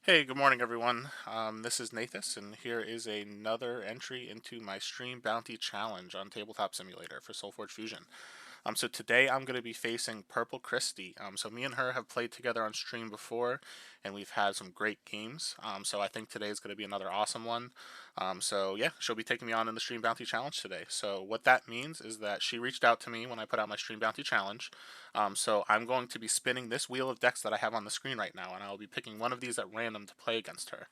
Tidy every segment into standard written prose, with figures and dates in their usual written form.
Hey, good morning, everyone. This is Nathas, and here is another entry into my Stream Bounty Challenge on Tabletop Simulator for SolForge Fusion. So today I'm going to be facing PurpleKristy. So me and her have played together on stream before, and we've had some great games. So I think today is going to be another awesome one. So yeah, she'll be taking me on in the Stream Bounty Challenge today. So what that means is that she reached out to me when I put out my Stream Bounty Challenge. So I'm going to be spinning this wheel of decks that I have on the screen right now, and I'll be picking one of these at random to play against her.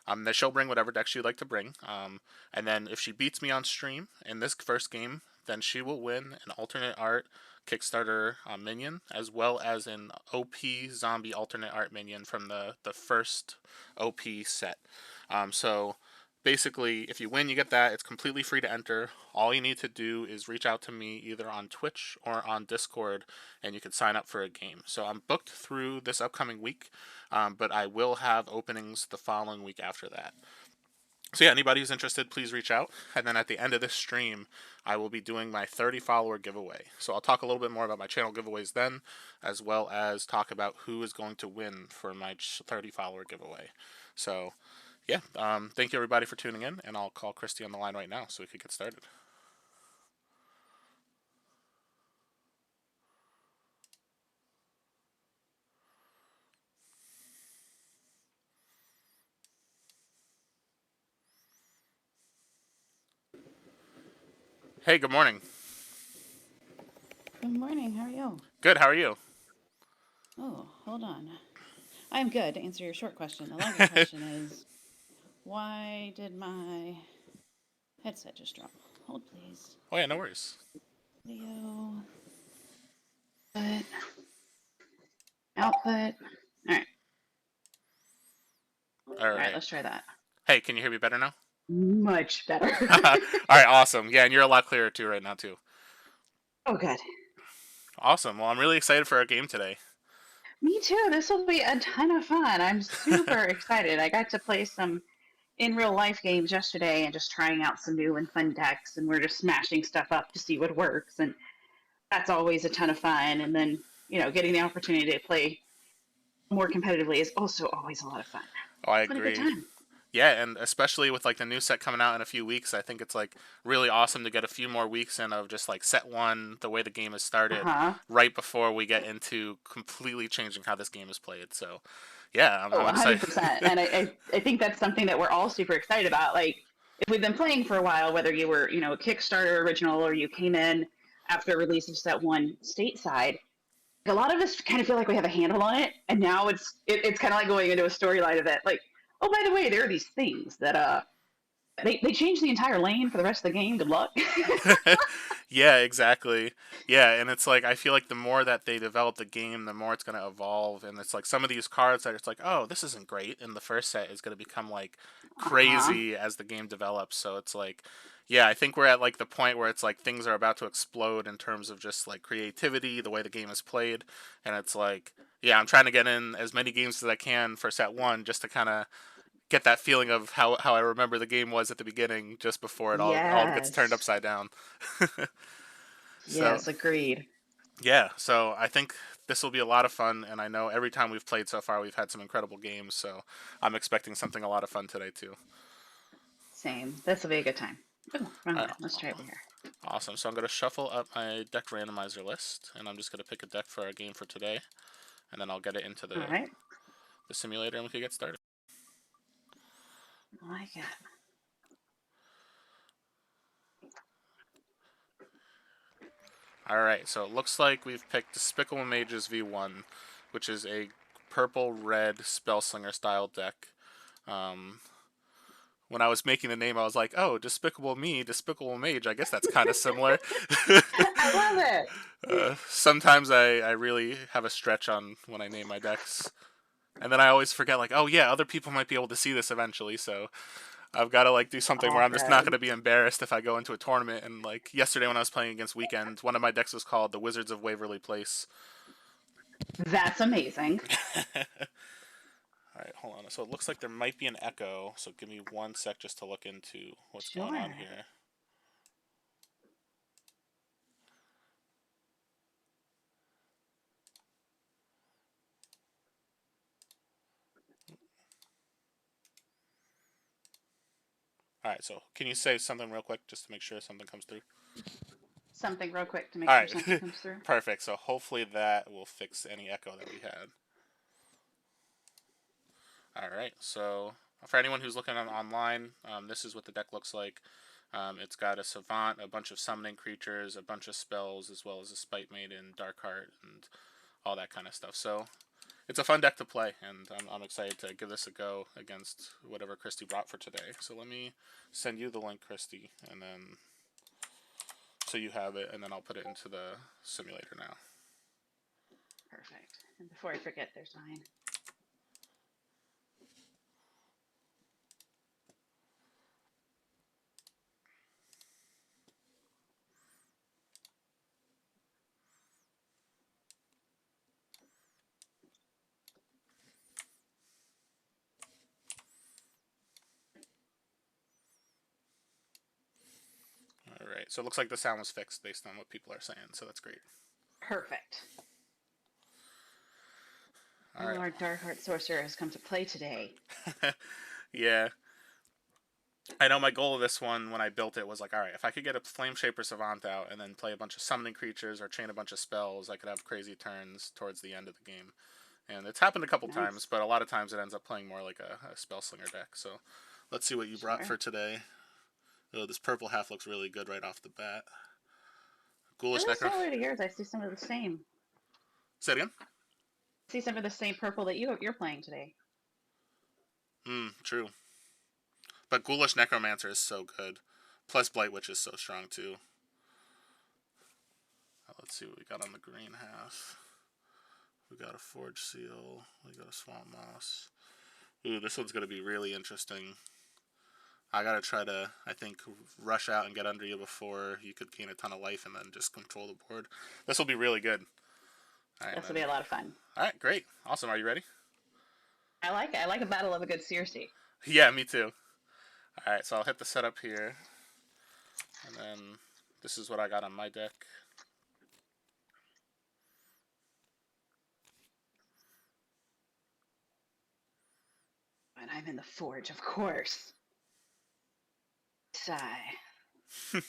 Then she'll bring whatever deck she'd like to bring. And then if she beats me on stream in this first game, then she will win an alternate art Kickstarter minion, as well as an OP zombie alternate art minion from the first OP set. So basically, if you win, you get that. It's completely free to enter. All you need to do is reach out to me either on Twitch or on Discord, and you can sign up for a game. So I'm booked through this upcoming week, but I will have openings the following week after that. So yeah, anybody who's interested, please reach out. And then at the end of this stream, I will be doing my 30 follower giveaway. So I'll talk a little bit more about my channel giveaways then, as well as talk about who is going to win for my 30 follower giveaway. So yeah, thank you everybody for tuning in, and I'll call Kristy on the line right now so we could get started. Hey, good morning. Good morning. How are you? Good, how are you? Oh, hold on. I'm good. To answer your short question, the longer question is why did my headset just drop? Hold, please. Oh yeah, no worries. Video. Input. Output. All right. All All right. right. Let's try that. Hey, can you hear me better now? Much better. All right, awesome. Yeah, and you're a lot clearer too right now too. Oh, good. Awesome. Well, I'm really excited for our game today. Me too. This will be a ton of fun. I'm super excited. I got to play some in real life games yesterday and just trying out some new and fun decks, and we're just smashing stuff up to see what works. And that's always a ton of fun. And then, getting the opportunity to play more competitively is also always a lot of fun. Oh, I What a good agree. time. Yeah, and especially with like the new set coming out in a few weeks, I think it's like really awesome to get a few more weeks in of just like set one, the way the game is Uh started, huh. right before we get into completely changing how this game is played. So, yeah, Oh, I'm excited. 100%. And I think that's something that we're all super excited about. Like, if we've been playing for a while, whether you were, a Kickstarter original or you came in after release of set one stateside, a lot of us kind of feel like we have a handle on it. And now it's kind of like going into a storyline of it. Like, oh, by the way, there are these things that, they changed the entire lane for the rest of the game. Good luck. Yeah, exactly. Yeah, and it's like I feel like the more that they develop the game, the more it's going to evolve. And it's like some of these cards that it's like, oh, this isn't great, and the first set is going to become like Uh huh. crazy as the game develops. So it's like, yeah, I think we're at like the point where it's like things are about to explode in terms of just like creativity, the way the game is played, and it's like, yeah, I'm trying to get in as many games as I can for set one just to kind of get that feeling of how I remember the game was at the beginning, just before it all gets turned Yes. upside down. So Yes, agreed. yeah, so I think this will be a lot of fun, and I know every time we've played so far, we've had some incredible games. So I'm expecting something a lot of fun today too. Same. This will be a good time. Oh, wrong All right, one. Let's try over here. awesome. So I'm gonna shuffle up my deck randomizer list, and I'm just gonna pick a deck for our game for today, and then I'll get it into All right. the simulator, and we can get started. I like it. All right, so it looks like we've picked Despicable Mages V1, which is a purple-red Spellslinger style deck. Um, when I was making the name, I was like, oh, Despicable Me, Despicable Mage. I guess that's kind of similar. I love it. Sometimes I really have a stretch on when I name my decks. And then I always forget, like, oh yeah, other people might be able to see this eventually, so I've got to like do something where All I'm just not going good. to be embarrassed if I go into a tournament. And like yesterday when I was playing against Weekend, one of my decks was called the Wizards of Waverly Place. That's amazing. All right, hold on. So it looks like there might be an echo. So give me one sec just to look into what's going on Sure. here. Alright, so can you say something real quick just to make sure something comes through? Something real quick to make sure Alright, something comes through. perfect. So hopefully that will fix any echo that we had. Alright, so for anyone who's looking online, this is what the deck looks like. It's got a Savant, a bunch of summoning creatures, a bunch of spells, as well as a Spite Maiden, Darkheart, and all that kind of stuff. So it's a fun deck to play, and I'm excited to give this a go against whatever Kristy brought for today. So let me send you the link, Kristy, and then so you have it, and then I'll put it into the simulator now. Perfect. And before I forget, there's mine. Alright, so it looks like the sound was fixed based on what people are saying, so that's great. Perfect. Alright. Oh, our Darkheart Sorcerer has come to play today. Yeah. I know my goal of this one when I built it was like, alright, if I could get a Flame Shaper Savant out and then play a bunch of summoning creatures or chain a bunch of spells, I could have crazy turns towards the end of the game. And it's happened a couple times, but a lot of times it ends up playing more like a Spellslinger deck. So let's see what you brought for today. Oh, this purple half looks really good right off the bat. Ghoulish Really Necro. similar to yours. I see some of the same. Say it again? I see some of the same purple that you're playing today. True. But Ghoulish Necromancer is so good. Plus Blight Witch is so strong too. Let's see what we got on the green half. We got a Forge Seal. We got a Swamp Moss. Ooh, this one's going to be really interesting. I got to try to, I think, rush out and get under you before you could gain a ton of life and then just control the board. This will be really good. Right, this will be a lot of fun. Alright, great. Awesome. Are you ready? I like it. I like a battle of a good Circe. Yeah, me too. Alright, so I'll hit the setup here. And then this is what I got on my deck. And I'm in the Forge, of course. Sigh. Okay.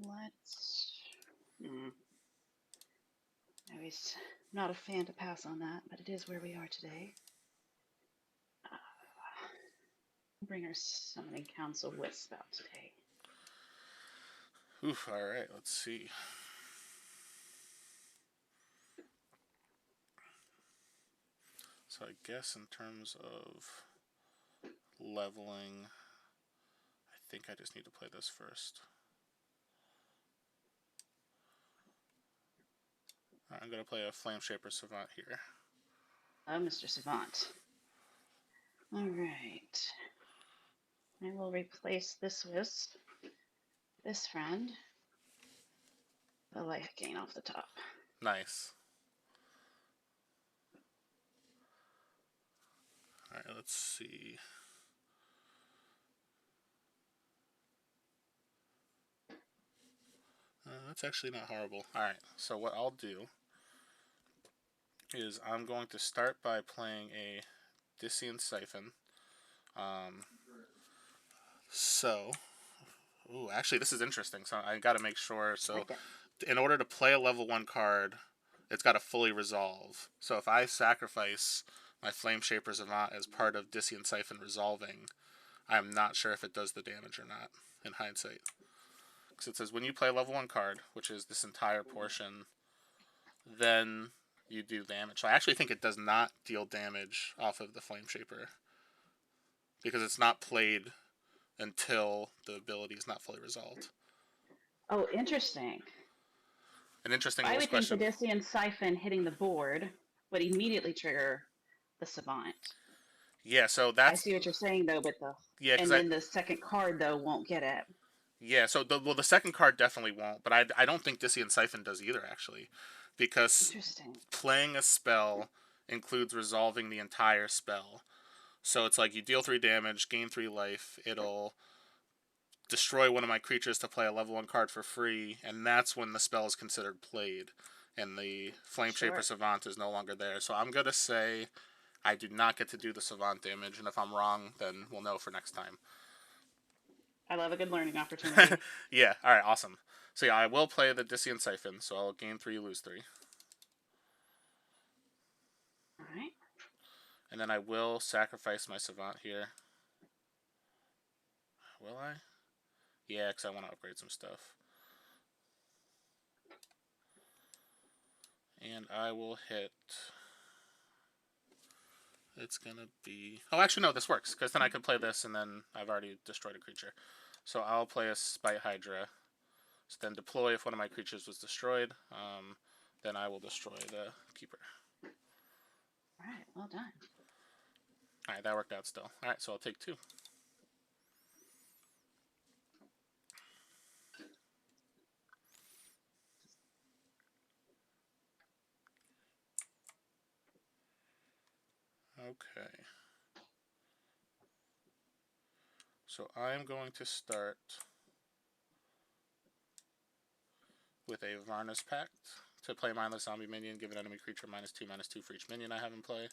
Let's. I was not a fan to pass on that, but it is where we are today. Bring our Summoning Council Wisp out today. Oof, alright, let's see. So I guess in terms of leveling, I think I just need to play this first. I'm going to play a Flame Shaper Savant here. Mr. Savant. Alright. I will replace this with this friend. The life gain off the top. Nice. Alright, let's see. That's actually not horrible. Alright, so what I'll do is I'm going to start by playing a Discian Siphon. Ooh, actually this is interesting, so I gotta make sure, so in order to play a level 1 card, it's gotta fully resolve. So if I sacrifice my Flame Shaper Savant as part of Discian Siphon resolving, I'm not sure if it does the damage or not, in hindsight. Because it says when you play a level 1 card, which is this entire portion, then you do damage. So I actually think it does not deal damage off of the Flame Shaper. Because it's not played until the ability is not fully resolved. Oh, interesting. An interesting I rules would question. think the Discian Siphon hitting the board would immediately trigger the Savant. Yeah, so that's... I see what you're saying, though, but and then the second card, though, won't get it. Yeah, so the second card definitely won't, but I don't think Discian Siphon does either, actually. Because playing a spell includes resolving the entire spell. So it's like you deal 3 damage, gain 3 life, it'll destroy one of my creatures to play a level 1 card for free, and that's when the spell is considered played, and the Flame Shaper Sure. Savant is no longer there. So I'm going to say I do not get to do the Savant damage, and if I'm wrong, then we'll know for next time. I love a good learning opportunity. Yeah, alright, awesome. So yeah, I will play the Disian Siphon, so I'll gain 3, lose 3. All right. And then I will sacrifice my Savant here. Will I? Yeah, because I want to upgrade some stuff. And I will hit... It's gonna be... Oh, actually, no, this works, because then I could play this, and then I've already destroyed a creature. So I'll play a Spite Hydra. So then deploy if one of my creatures was destroyed. Then I will destroy the Keeper. All right. Well done. Alright, that worked out still. Alright, so I'll take 2. Okay. So I'm going to start with a Varna's Pact. To play mindless zombie minion, give an enemy creature -2/-2 for each minion I have in play.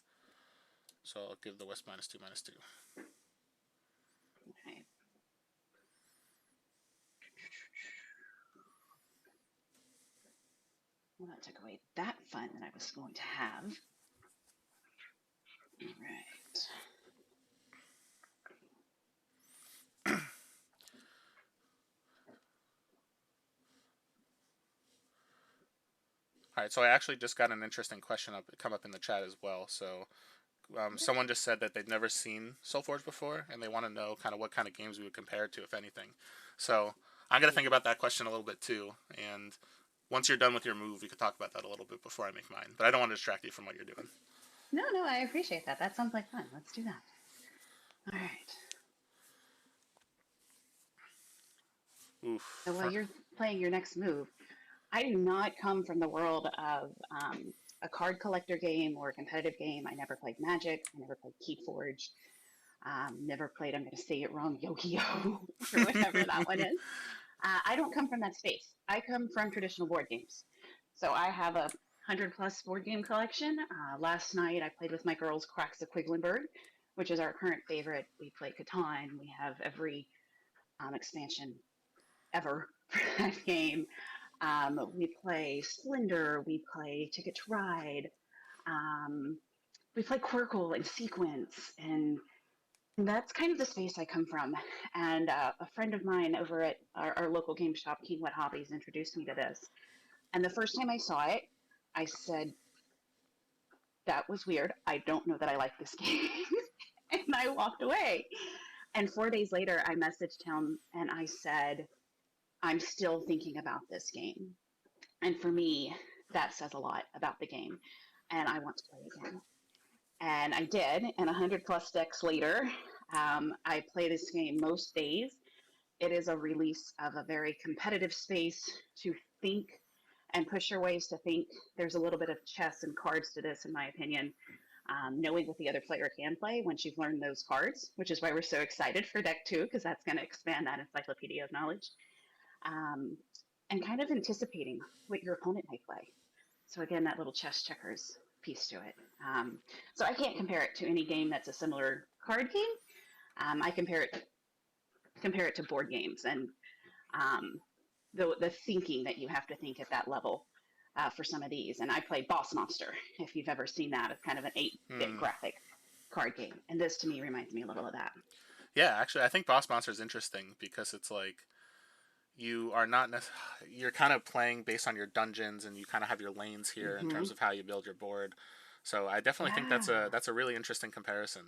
So I'll give the Wisp -2/-2. Okay. Well, that took away that fun that I was going to have. All right. Alright, so I actually just got an interesting question come up in the chat as well. So someone just said that they've never seen SolForge before, and they want to know kind of what kind of games we would compare it to, if anything. So I'm going to think about that question a little bit too, and once you're done with your move, we could talk about that a little bit before I make mine. But I don't want to distract you from what you're doing. No, no, I appreciate that. That sounds like fun. Let's do that. All right. Oof. So while you're playing your next move, I do not come from the world of a card collector game or a competitive game. I never played Magic. I never played Keyforge. Never played, I'm going to say it wrong, Yu-Gi-Oh! Or whatever that one is. I don't come from that space. I come from traditional board games. So I have a 100+ board game collection. Last night I played with my girls Cracks of Quiglenberg, which is our current favorite. We play Catan. We have every expansion ever for that game. We play Splendor. We play Ticket to Ride. We play Quirkle and Sequence, and that's kind of the space I come from. And a friend of mine over at our local game shop, Keenwood Hobbies, introduced me to this. And the first time I saw it, I said, that was weird. I don't know that I like this game. And I walked away. And 4 days later, I messaged him and I said, I'm still thinking about this game. And for me, that says a lot about the game. And I want to play again. And I did. And 100+ decks later, I play this game most days. It is a release of a very competitive space to think and push your ways to think. There's a little bit of chess and cards to this, in my opinion. Knowing what the other player can play once you've learned those cards, which is why we're so excited for deck 2, because that's going to expand that encyclopedia of knowledge. And kind of anticipating what your opponent may play. So again, that little chess checkers piece to it. So I can't compare it to any game that's a similar card game. I compare it to board games and the thinking that you have to think at that level for some of these. And I played Boss Monster, if you've ever seen that. It's kind of an 8-bit graphic card game. And this to me reminds me a little of that. Yeah, actually, I think Boss Monster is interesting because it's like you are not you're kind of playing based on your dungeons, and you kind of have your lanes here in terms of how you build your board. So I definitely think that's a really interesting comparison.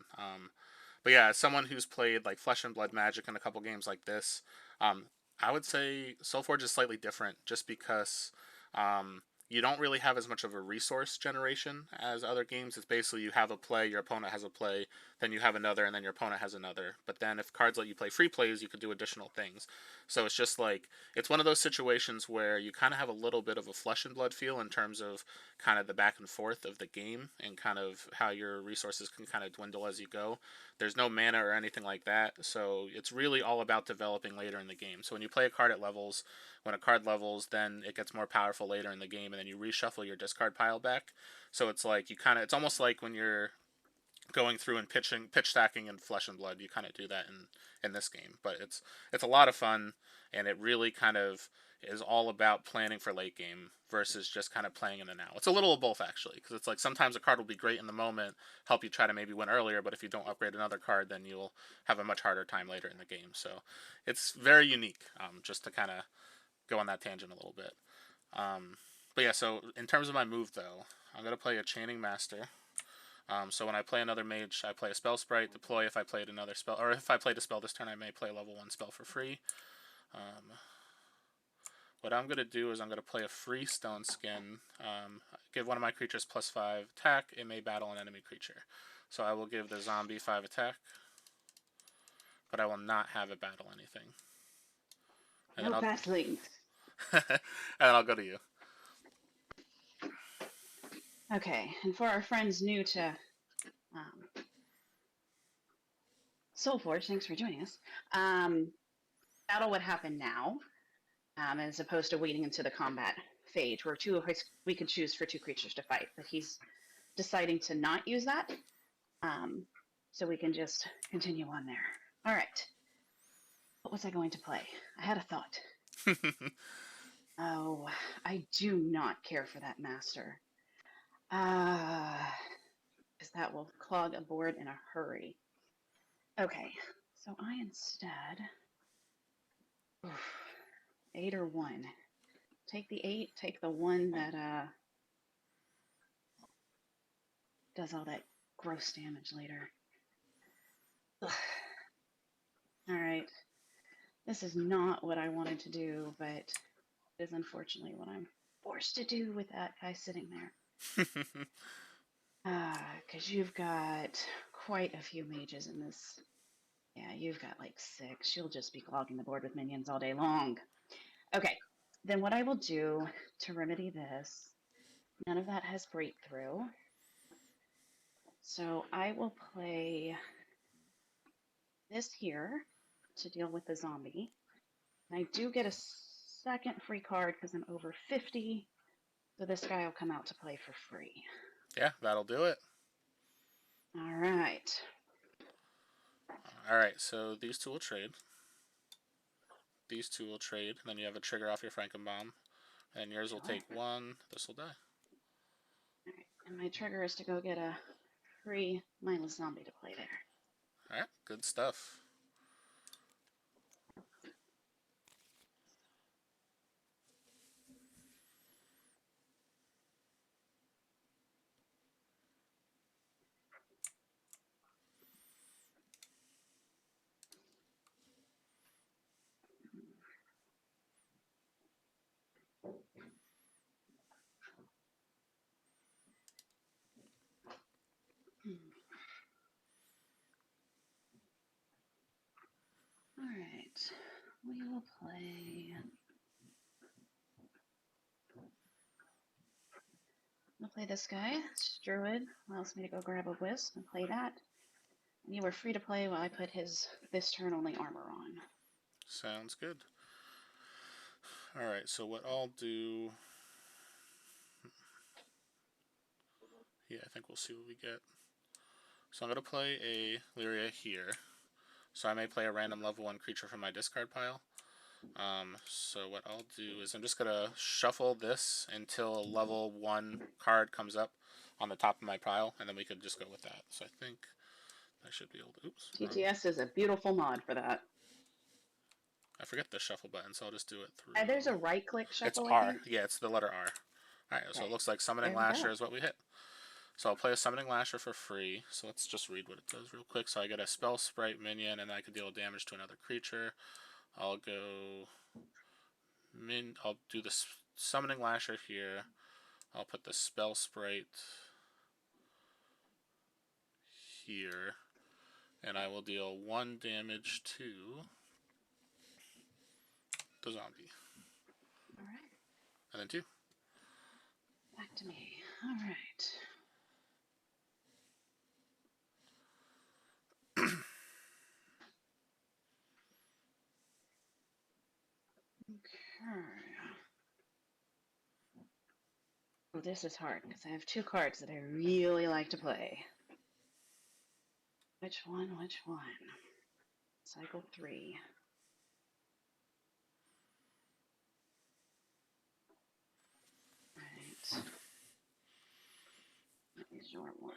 But yeah, as someone who's played like Flesh and Blood Magic in a couple games like this, I would say SolForge is slightly different just because you don't really have as much of a resource generation as other games. It's basically you have a play, your opponent has a play, then you have another, and then your opponent has another. But then if cards let you play free plays, you could do additional things. So it's just like, it's one of those situations where you kind of have a little bit of a flesh and blood feel in terms of kind of the back and forth of the game and kind of how your resources can kind of dwindle as you go. There's no mana or anything like that, so it's really all about developing later in the game. So when you play a card at levels, when a card levels, then it gets more powerful later in the game, and then you reshuffle your discard pile back. So it's like it's almost like when you're going through and pitch stacking in Flesh and Blood. You kind of do that in this game, but it's a lot of fun, and it really kind of is all about planning for late game versus just kind of playing in the now. It's a little of both actually, because it's like sometimes a card will be great in the moment, help you try to maybe win earlier, but if you don't upgrade another card, then you'll have a much harder time later in the game. So it's very unique. Just to kind of go on that tangent a little bit. But yeah, so in terms of my move though, I'm gonna play a Chaining Master. So when I play another mage, I play a spell sprite, deploy if I played another spell, or if I played a spell this turn, I may play a level 1 spell for free. What I'm going to do is I'm going to play a free Stone Skin, give one of my creatures +5 attack, it may battle an enemy creature. So I will give the zombie 5 attack, but I will not have it battle anything. And No fastlings. and then I'll go to you. Okay, and for our friends new to um, SolForge, thanks for joining us. Battle would happen now, as opposed to waiting into the combat phase, where we could choose for 2 creatures to fight. But he's deciding to not use that, so we can just continue on there. All right. What was I going to play? I had a thought. Oh, I do not care for that master. Because that will clog a board in a hurry. Okay, so I instead, 8 or 1. Take the 8, take the 1 that does all that gross damage later. Ugh. All right, this is not what I wanted to do, but it is unfortunately what I'm forced to do with that guy sitting there. Because you've got quite a few mages in this. Yeah, you've got like 6. You'll just be clogging the board with minions all day long. Okay, then what I will do to remedy this, none of that has breakthrough. So I will play this here to deal with the zombie. And I do get a second free card because I'm over 50. So this guy will come out to play for free. Yeah, that'll do it. All right. Alright, so these two will trade. These two will trade. And then you have a trigger off your Frankenbomb. And yours will take 1. This will die. All right. And my trigger is to go get a free mindless zombie to play there. Alright, good stuff. All right. We will play. I'll play this guy. Druid allows me to go grab a wisp and play that. And you were free to play while I put his this turn only armor on. Sounds good. Alright, so what I'll do... Yeah, I think we'll see what we get. So I'm going to play a Lyria here. So I may play a random level 1 creature from my discard pile. So what I'll do is I'm just going to shuffle this until a level 1 card comes up on the top of my pile, and then we could just go with that. So I think I should be able to... Oops. TTS is a beautiful mod for that. I forget the shuffle button, so I'll just do it through... There's a right-click shuffle, It's I R. think. Yeah, it's the letter R. Alright, so it looks like Summoning There we Lasher go. is what we hit. So I'll play a Summoning Lasher for free. So let's just read what it does real quick. So I get a Spell Sprite minion, and I can deal damage to another creature. I'll do the Summoning Lasher here. I'll put the spell sprite here, and I will deal 1 damage to the zombie. Alright. And then 2. Back to me. Alright. Okay. Oh, this is hard because I have 2 cards that I really like to play. Which one? Which one? Cycle 3. Right. That is your one.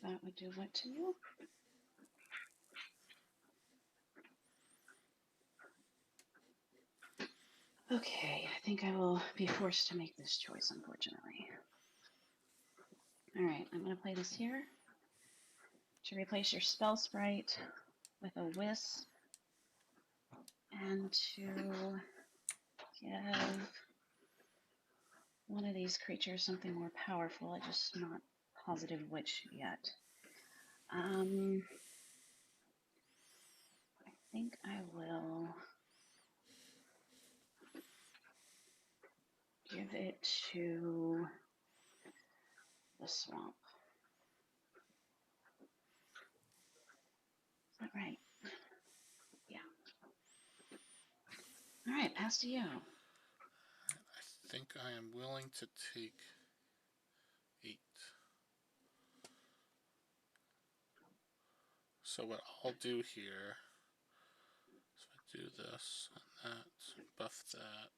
That would do what to you? Okay, I think I will be forced to make this choice, unfortunately. Alright, I'm going to play this here. To replace your spell sprite with a wisp. And to give one of these creatures something more powerful. I'm just not positive which yet. I think I will give it to the swamp. Is that right? Yeah. Alright, pass to you. I think I am willing to take 8. So what I'll do here is I do this and that, buff that,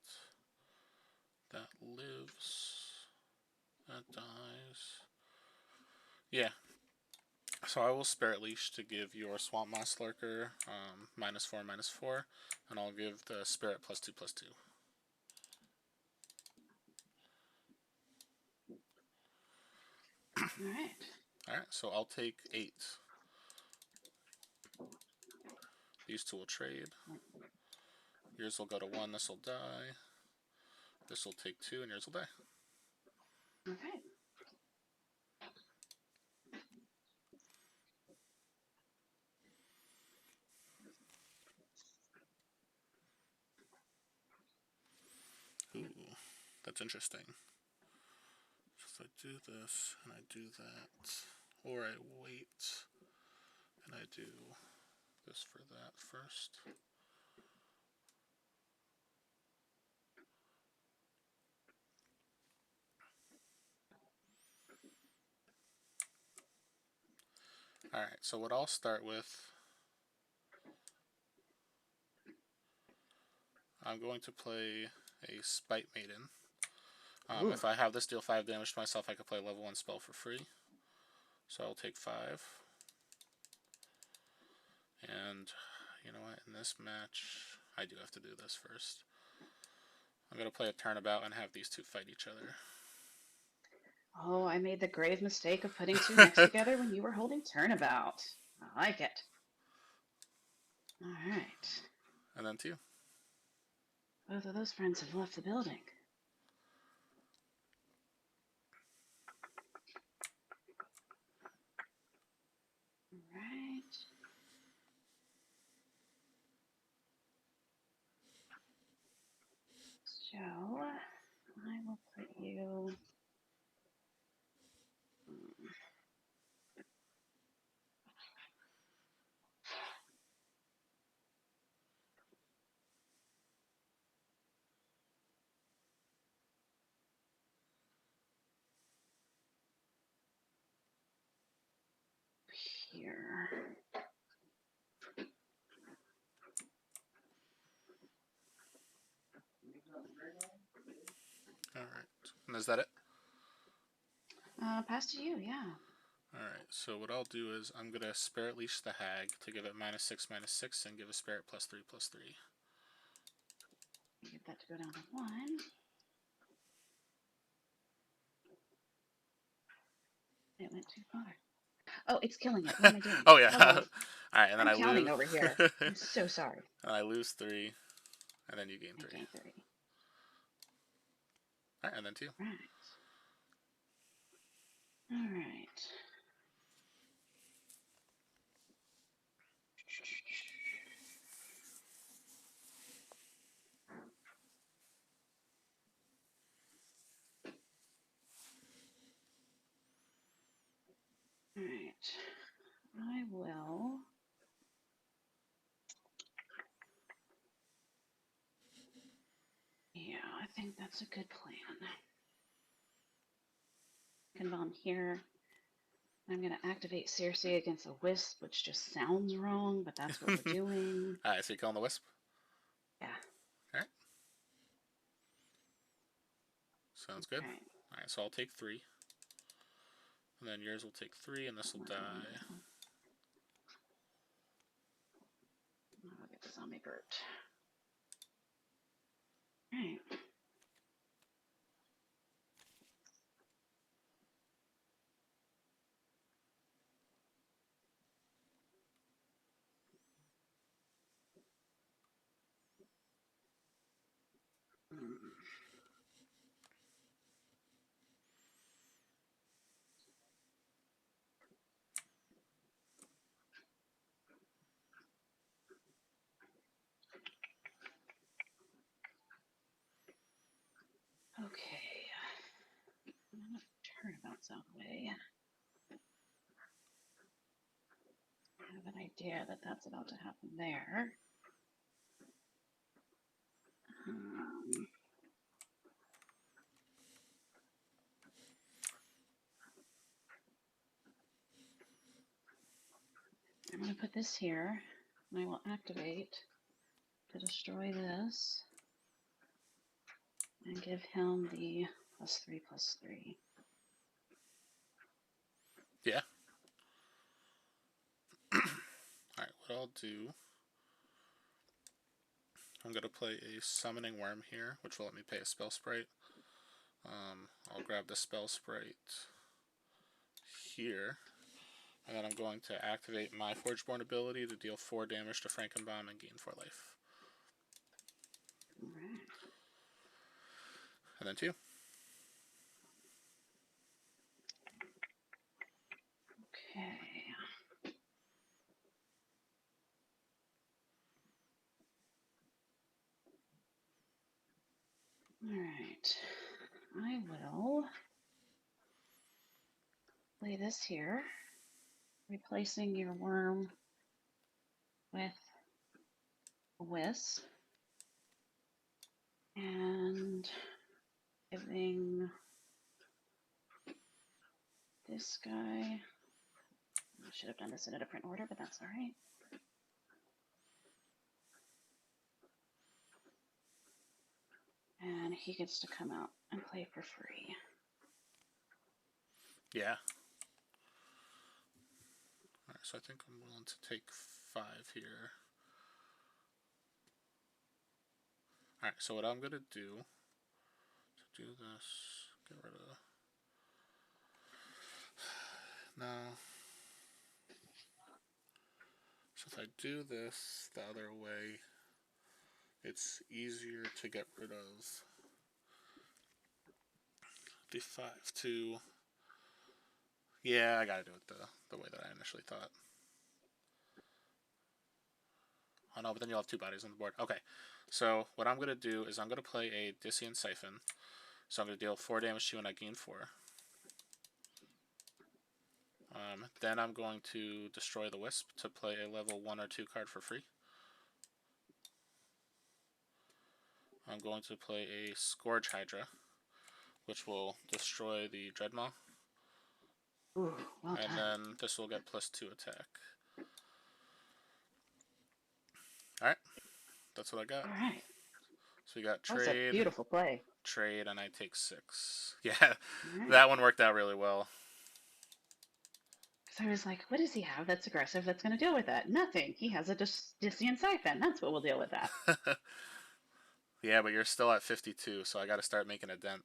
that lives, that dies. Yeah. So I will Spirit Leash to give your Swamp Moss Lurker -4/-4, and I'll give the Spirit +2/+2. Alright. Alright, so I'll take 8. These 2 will trade. Yours will go to 1, this will die. This will take 2, and yours will die. Okay. Ooh, that's interesting. So I do this, and I do that. Or I wait, and I do this for that first. Alright, so what I'll start with, I'm going to play a Spite Maiden. If I have this deal 5 damage to myself, I could play a level 1 spell for free. So I'll take 5. And, you know what, in this match, I do have to do this first. I'm going to play a turnabout and have these 2 fight each other. Oh, I made the grave mistake of putting 2 next together when you were holding turnabout. I like it. Alright. And then 2. Both of those friends have left the building. Alright. So, I will put you... here. Alright. And is that it? Pass to you, yeah. Alright, so what I'll do is I'm going to Spirit Leash the Hag to give it -6/-6 and give a Spirit +3/+3. Get that to go down to 1. It went too far. Oh, it's killing it. What am I doing? Oh yeah. Hello. Alright, and then I'm I counting lose. over here. I'm so sorry. And I lose 3, and then you gain 3. I gain 3. Alright, and then 2. Right. All right. All right. I will. Yeah, I think that's a good plan. Second bomb here. I'm going to activate Circe against a Wisp, which just sounds wrong, but that's what we're doing. Alright, so you're killing the Wisp? Yeah. Alright. Sounds good. Right. Alright, so I'll take 3. And then yours will take 3, and this will die. I'll get the zombie bird. Right. Okay. I'm going to turnabouts out of the way. I have an idea that that's about to happen there. Um, I'm going to put this here, and I will activate to destroy this and give him the +3/+3. Yeah. Alright, what I'll do, I'm going to play a Summoning Worm here, which will let me pay a Spell Sprite. I'll grab the Spell Sprite here, and then I'm going to activate my Forgeborn ability to deal 4 damage to Frankenbomb and gain 4 life. Alright. And then 2. Okay. Alright. I will play this here, replacing your worm with a wisp, and giving this guy. I should have done this in a different order, but that's all right. And he gets to come out and play for free. Yeah. Alright, so I think I'm willing to take 5 here. Alright, so what I'm going to do this, get rid of... No. So if I do this the other way, it's easier to get rid of the 5/2. Yeah, I gotta do it the way that I initially thought. Oh no, but then you'll have 2 bodies on the board. Okay, so what I'm gonna do is I'm gonna play a Disian Siphon. So I'm gonna deal 4 damage to you and I gain 4. Then I'm going to destroy the Wisp to play a level 1 or 2 card for free. I'm going to play a Scourge Hydra, which will destroy the Dreadmaw. Ooh, well And done. then this will get +2 attack. Alright, that's what I got. All right. So we got That was a beautiful play. trade, and I take 6. Yeah, Right. that one worked out really well. So I was like, what does he have that's aggressive that's going to deal with that? Nothing. He has a Disian Siphon. That's what will deal with that. Yeah, but you're still at 52, so I gotta start making a dent.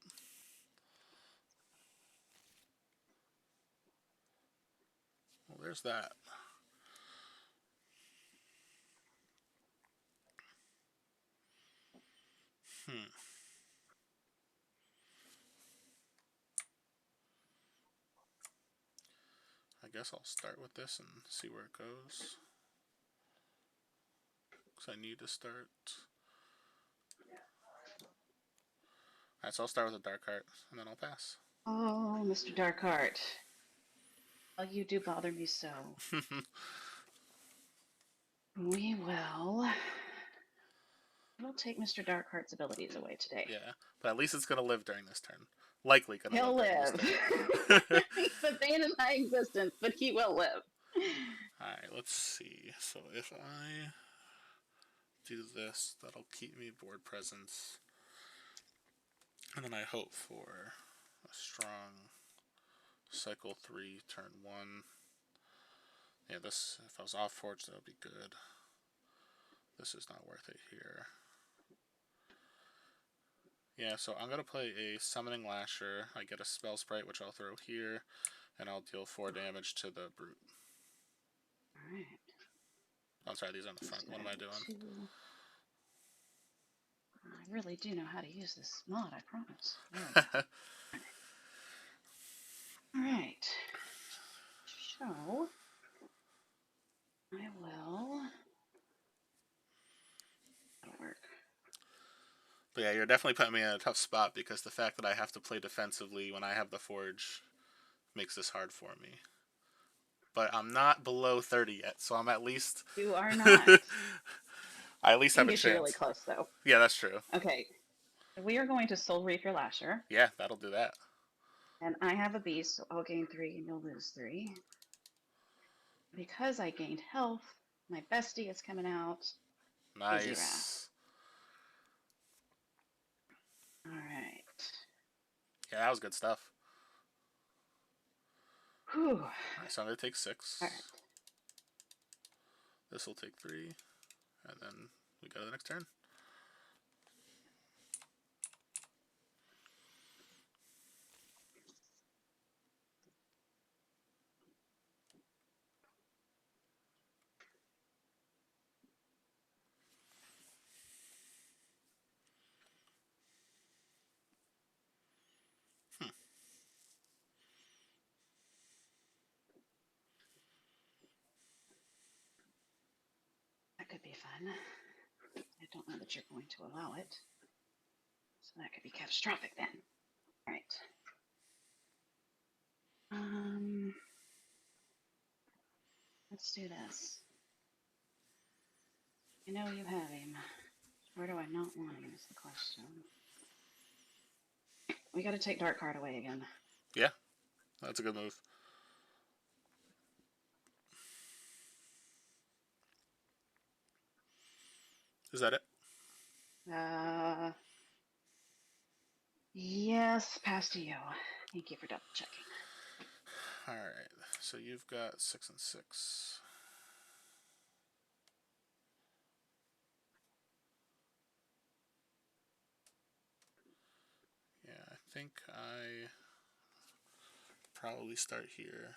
Well, there's that. guess I'll start with this and see where it goes. Because I need to start. Alright, so I'll start with a dark heart, and then I'll pass. Oh, Mr. Darkheart. Oh, you do bother me so. We will. We'll take Mr. Darkheart's abilities away today. Yeah, but at least it's going to live during this turn. Likely going to He'll live during live. this turn. He's a bane in my existence, but he will live. Alright, let's see. So if I do this, that'll keep me board presence. And then I hope for a strong cycle 3, turn 1. Yeah, this, if I was off Forge, that would be good. This is not worth it here. Yeah, so I'm going to play a Summoning Lasher. I get a Spell Sprite, which I'll throw here, and I'll deal 4 damage to the Brute. Alright. I'm sorry, these are on the front. What am I doing? I really do know how to use this mod, I promise. Alright. So, I will... That'll work. But yeah, you're definitely putting me in a tough spot because the fact that I have to play defensively when I have the Forge makes this hard for me. But I'm not below 30 yet, so I'm at least... You are not. I at least have a chance. You're really close, though. Yeah, that's true. Okay. We are going to Soul Reef your Lasher. Yeah, that'll do that. And I have a beast, so I'll gain 3 and you'll lose 3. Because I gained health, my bestie is coming out. Nice. Alright. Yeah, that was good stuff. Whew. Alright, so I'm going to take 6. Alright. This will take 3. And then we go to the next turn. That could be fun. I don't know that you're going to allow it. So that could be catastrophic then. Alright. Let's do this. I know you have him. Where do I not want him is the question. We gotta take Darkheart away again. Yeah, that's a good move. Is that it? Yes, pass to you. Thank you for double checking. Alright, so you've got 6 and 6. Yeah, I think I probably start here.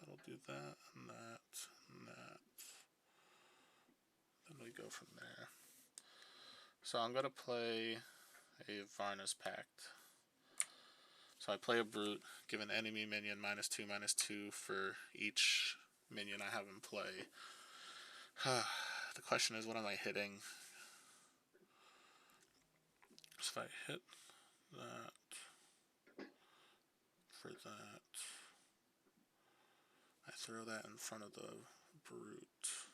That'll do that and that and that. Then we go from there. So I'm going to play a Varna's Pact. So I play a Brute, give an enemy minion -2/-2 for each minion I have in play. The question is, what am I hitting? So if I hit that for that, I throw that in front of the Brute.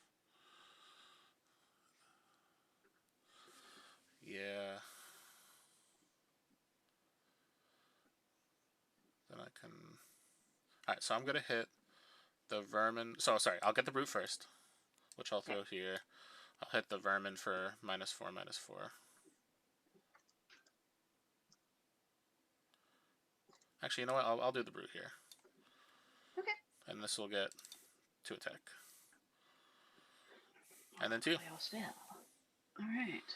Yeah. Then I can... Alright, so I'm going to hit the Vermin... So, sorry, I'll get the Brute first, which I'll throw here. I'll hit the Vermin for -4/-4. Actually, you know what? I'll do the Brute here. Okay. And this will get 2 attack. And then 2. Alright.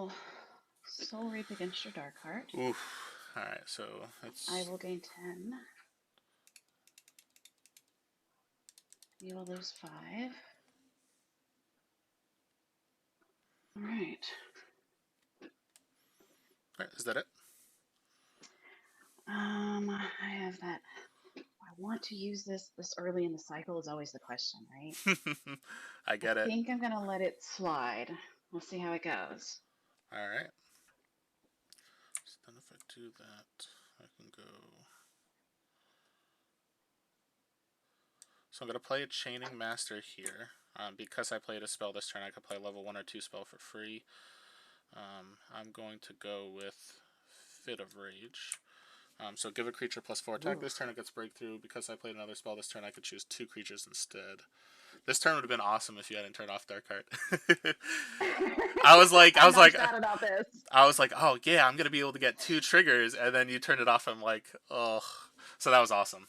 will Soul Reap against your Dark Heart. Oof. Alright, so it's... I will gain 10. You will lose 5. Alright. Alright, is that it? I have that. I want to use this early in the cycle is always the question, right? I get I it. think I'm gonna let it slide. We'll see how it goes. Alright. So then if I do that, I can go... So I'm going to play a Chaining Master here. Because I played a spell this turn, I could play a level 1 or 2 spell for free. I'm going to go with Fit of Rage. So give a creature +4 attack. Ooh. This turn it gets Breakthrough. Because I played another spell this turn, I could choose 2 creatures instead. This turn would have been awesome if you hadn't turned off Dark Heart. I was like, sad about this. oh yeah, I'm gonna be able to get 2 triggers, and then you turned it off. I'm like, ugh. So that was awesome.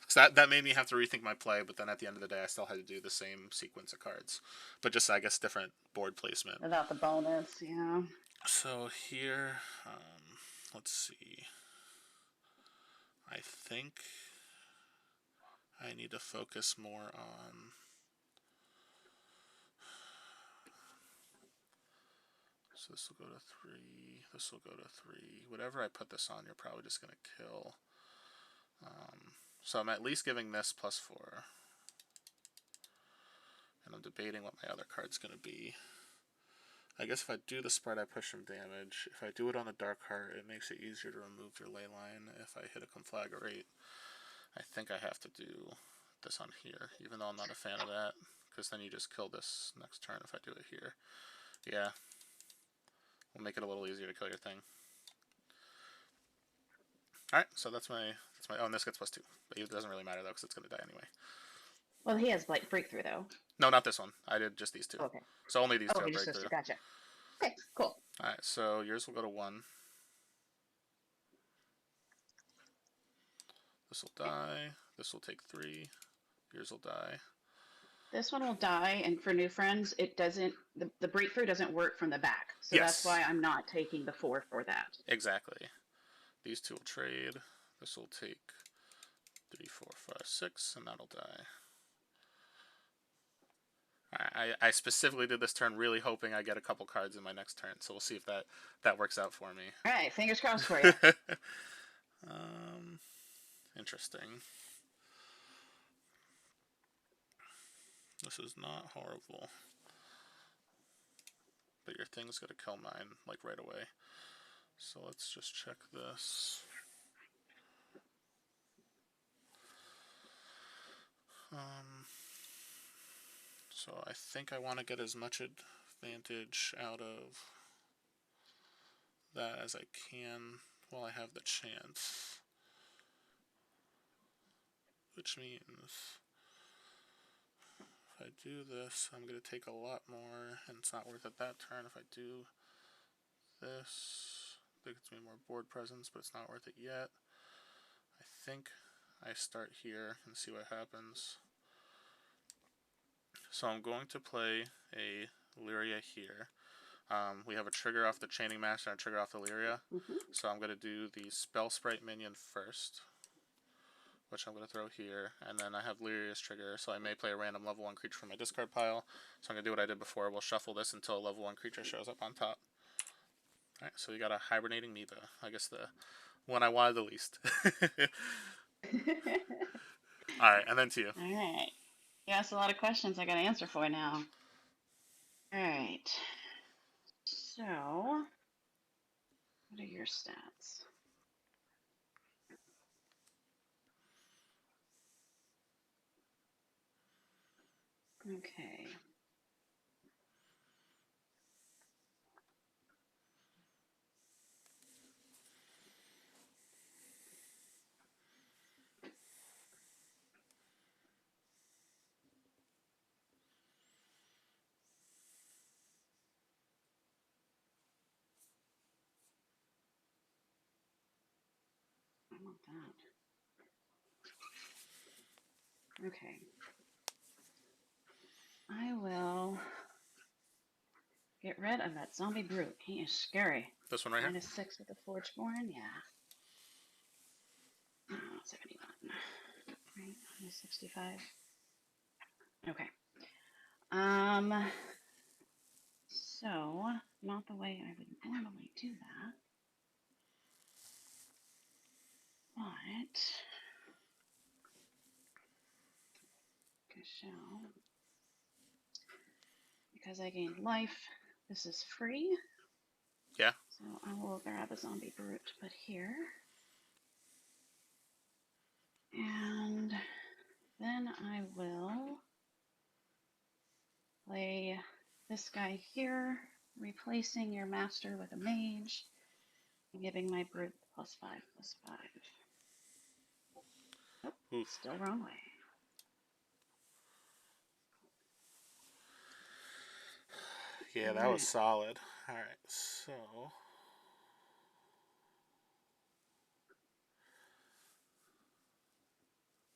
So that made me have to rethink my play. But then at the end of the day, I still had to do the same sequence of cards, but just I guess different board placement. Without the bonus, yeah. So here, let's see. I think I need to focus more on... So this will go to 3, this will go to 3. Whatever I put this on, you're probably just going to kill. So I'm at least giving this +4. And I'm debating what my other card's going to be. I guess if I do the spread, I push some damage. If I do it on the Dark Heart, it makes it easier to remove your Leyline if I hit a Conflagrate. I think I have to do this on here, even though I'm not a fan of that, because then you just kill this next turn if I do it here. Yeah. We'll make it a little easier to kill your thing. Alright, so that's my... Oh, and this gets +2. But it doesn't really matter, though, because it's going to die anyway. Well, he has like Breakthrough, though. No, not this one. I did just these 2. Okay. So only these 2 are just Breakthrough. those 2. Gotcha. Okay, cool. Alright, so yours will go to 1. This will die. This will take 3. Yours will die. This one will die, and for new friends, it doesn't. The Breakthrough doesn't work from the back, so Yes. that's why I'm not taking the 4 for that. Exactly. These 2 will trade. This will take 3, 4, 5, 6, and that'll die. I specifically did this turn really hoping I get a couple cards in my next turn, so we'll see if that works out for me. All right, fingers crossed for you. Interesting. This is not horrible. But your thing's gonna kill mine, like, right away. So let's just check this. So I think I want to get as much advantage out of that as I can while I have the chance. Which means if I do this, I'm going to take a lot more, and it's not worth it that turn. If I do this, it gets me more board presence, but it's not worth it yet. I think I start here and see what happens. So I'm going to play a Lyria here. We have a trigger off the Chaining Master and a trigger off the Lyria. So I'm going to do the Spell Sprite minion first, which I'm going to throw here. And then I have Lyria's trigger, so I may play a random level 1 creature from my discard pile. So I'm going to do what I did before. We'll shuffle this until a level 1 creature shows up on top. Alright, so we got a Hibernating Amoeba. I guess the one I wanted the least. Alright, and then to you. Alright. You asked a lot of questions I got to answer for now. Alright. So, what are your stats? Okay. I want that. Okay. I will Get rid of that zombie brute. He is scary. This one right here? -6 with the Forgeborn, yeah. 71. Right, -65. Okay. So, not the way I would normally do that. But, because I gained life, this is free. Yeah. So I will grab a zombie brute, but here. And then I will play this guy here, replacing your master with a mage, and giving my brute +5/+5. Nope, Oof. still wrong way. Yeah, that was Alright. solid. Alright, so...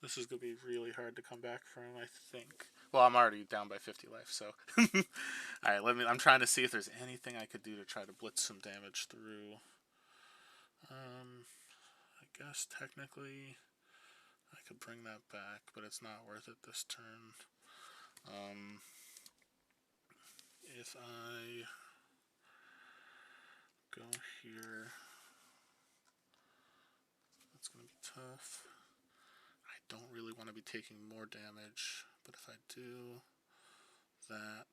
This is going to be really hard to come back from, I think. Well, I'm already down by 50 life, so... Alright, I'm trying to see if there's anything I could do to try to blitz some damage through. I guess technically I could bring that back, but it's not worth it this turn. If I go here, that's going to be tough. I don't really want to be taking more damage, but if I do that,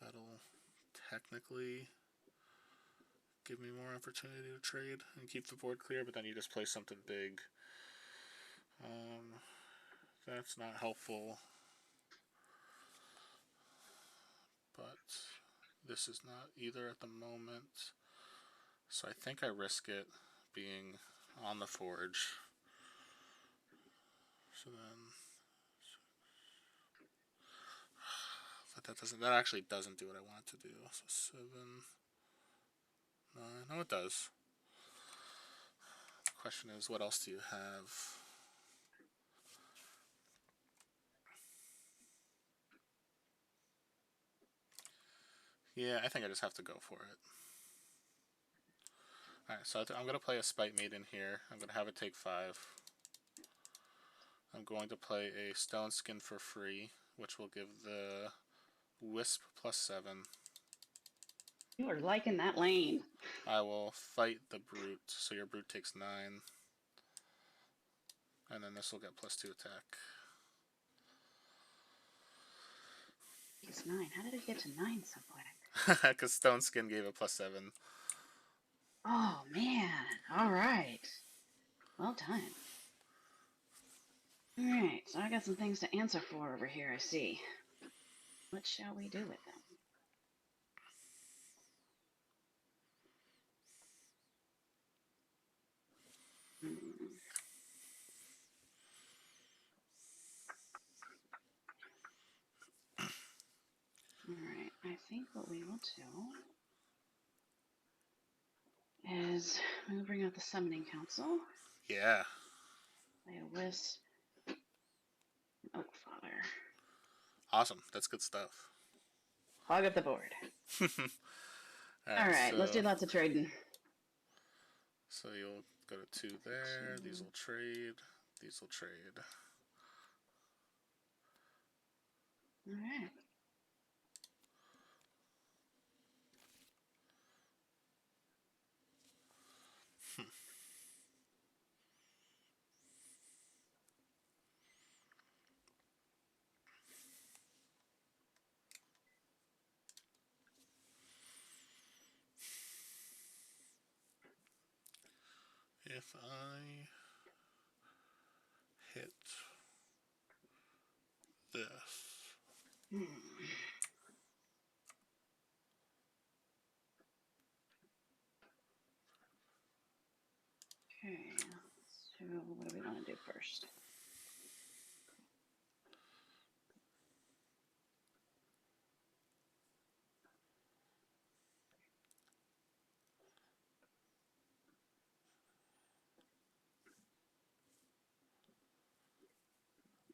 that'll technically give me more opportunity to trade and keep the board clear, but then you just play something big. That's not helpful, but this is not either at the moment, so I think I risk it being on the forge. So then, but that actually doesn't do what I want it to do. So 7, 9, no it does. The question is, what else do you have? Yeah, I think I just have to go for it. Alright, so I'm going to play a Spite Maiden here. I'm going to have it take 5. I'm going to play a Stone Skin for free, which will give the Wisp +7. You are liking that lane. I will fight the Brute, so your Brute takes 9. And then this will get +2 attack. It's 9. How did it get to 9 so quick? Because Stone Skin gave it +7. Oh, man. All right. Well done. All right, so I got some things to answer for over here, I see. What shall we do with them? Alright, I think what we will do is we'll bring out the Summoning Council. Yeah. Play a Wisp. Oak Father. Awesome. That's good stuff. Hog up the board. Alright, so let's do lots of trading. So you'll go to 2 there. 2. These will trade. These will trade. Alright. If I hit this. Okay, so what do we want to do first?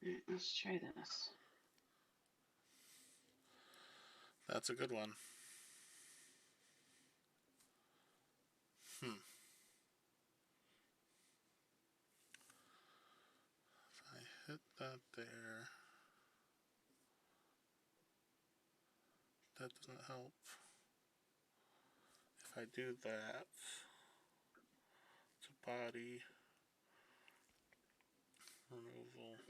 Alright, let's try this. That's a good one. If I hit that there, that doesn't help. If I do that to body removal,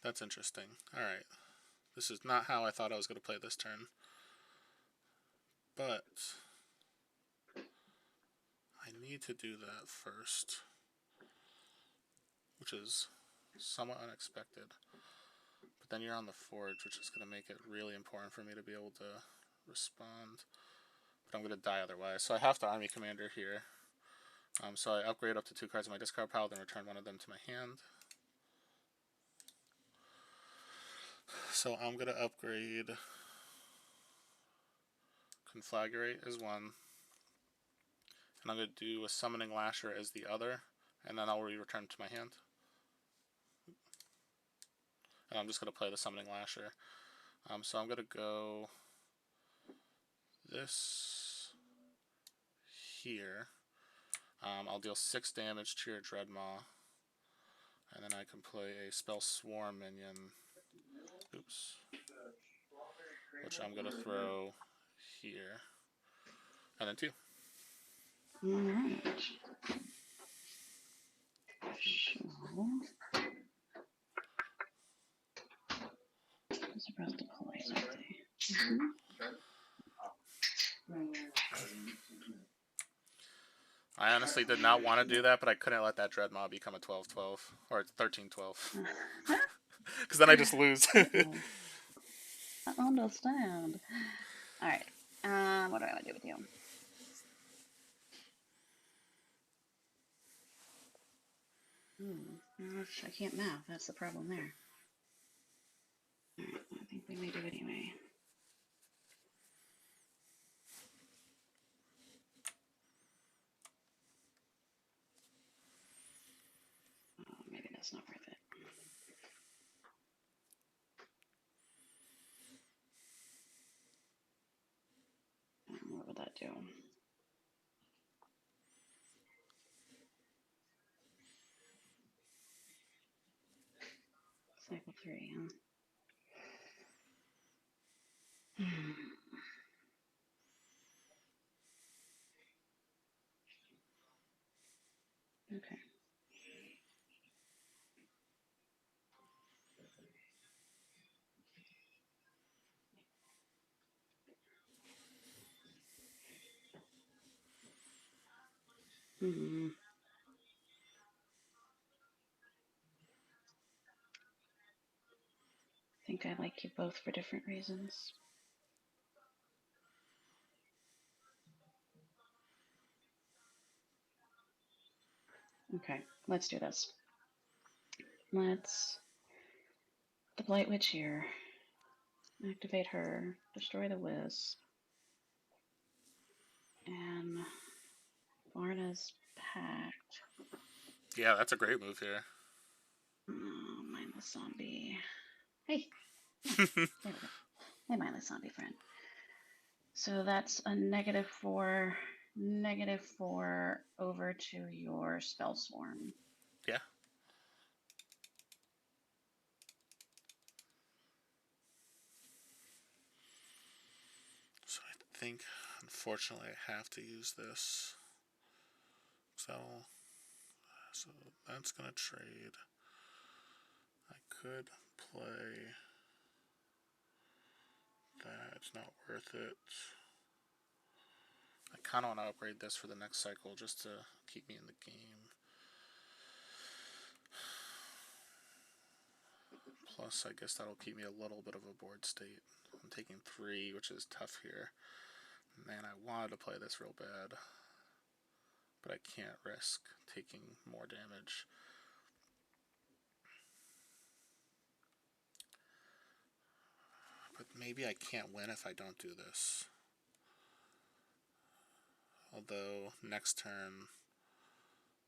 that's interesting. Alright. This is not how I thought I was going to play this turn. But I need to do that first, which is somewhat unexpected. But then you're on the forge, which is going to make it really important for me to be able to respond. But I'm going to die otherwise. So I have to Army Commander here. So I upgrade up to 2 cards in my discard pile, then return one of them to my hand. So I'm going to upgrade Conflagrate as one. And I'm going to do a Summoning Lasher as the other. And then I'll return to my hand. And I'm just going to play the Summoning Lasher. So I'm going to go this here. I'll deal 6 damage to your Dreadmaw. And then I can play a Spell Swarm minion. Oops. Which I'm going to throw here. And then 2. Alright. So, I'm supposed to play something. I honestly did not want to do that, but I couldn't let that Dreadmaw become a 12-12. Or 13-12. Because then I just lose. I understand. Alright. What do I want to do with you? I can't math. That's the problem there. Alright, I think we may do it anyway. Oh, maybe that's not worth it. What would that do? Cycle 3, huh? Okay. I think I like you both for different reasons. Okay, let's do this. Let's the Blight Witch here. Activate her, destroy the Wisp, and Varna's Pact. Yeah, that's a great move here. Oh, mindless zombie. Hey, there we go. Hey, mindless zombie friend. So that's a -4 over to your Spell Swarm. Yeah. So I think, unfortunately, I have to use this. So that's going to trade. I could play that. It's not worth it. I kind of want to upgrade this for the next cycle just to keep me in the game. Plus, I guess that'll keep me a little bit of a board state. I'm taking 3, which is tough here. Man, I wanted to play this real bad. But I can't risk taking more damage. But maybe I can't win if I don't do this. Although, next turn,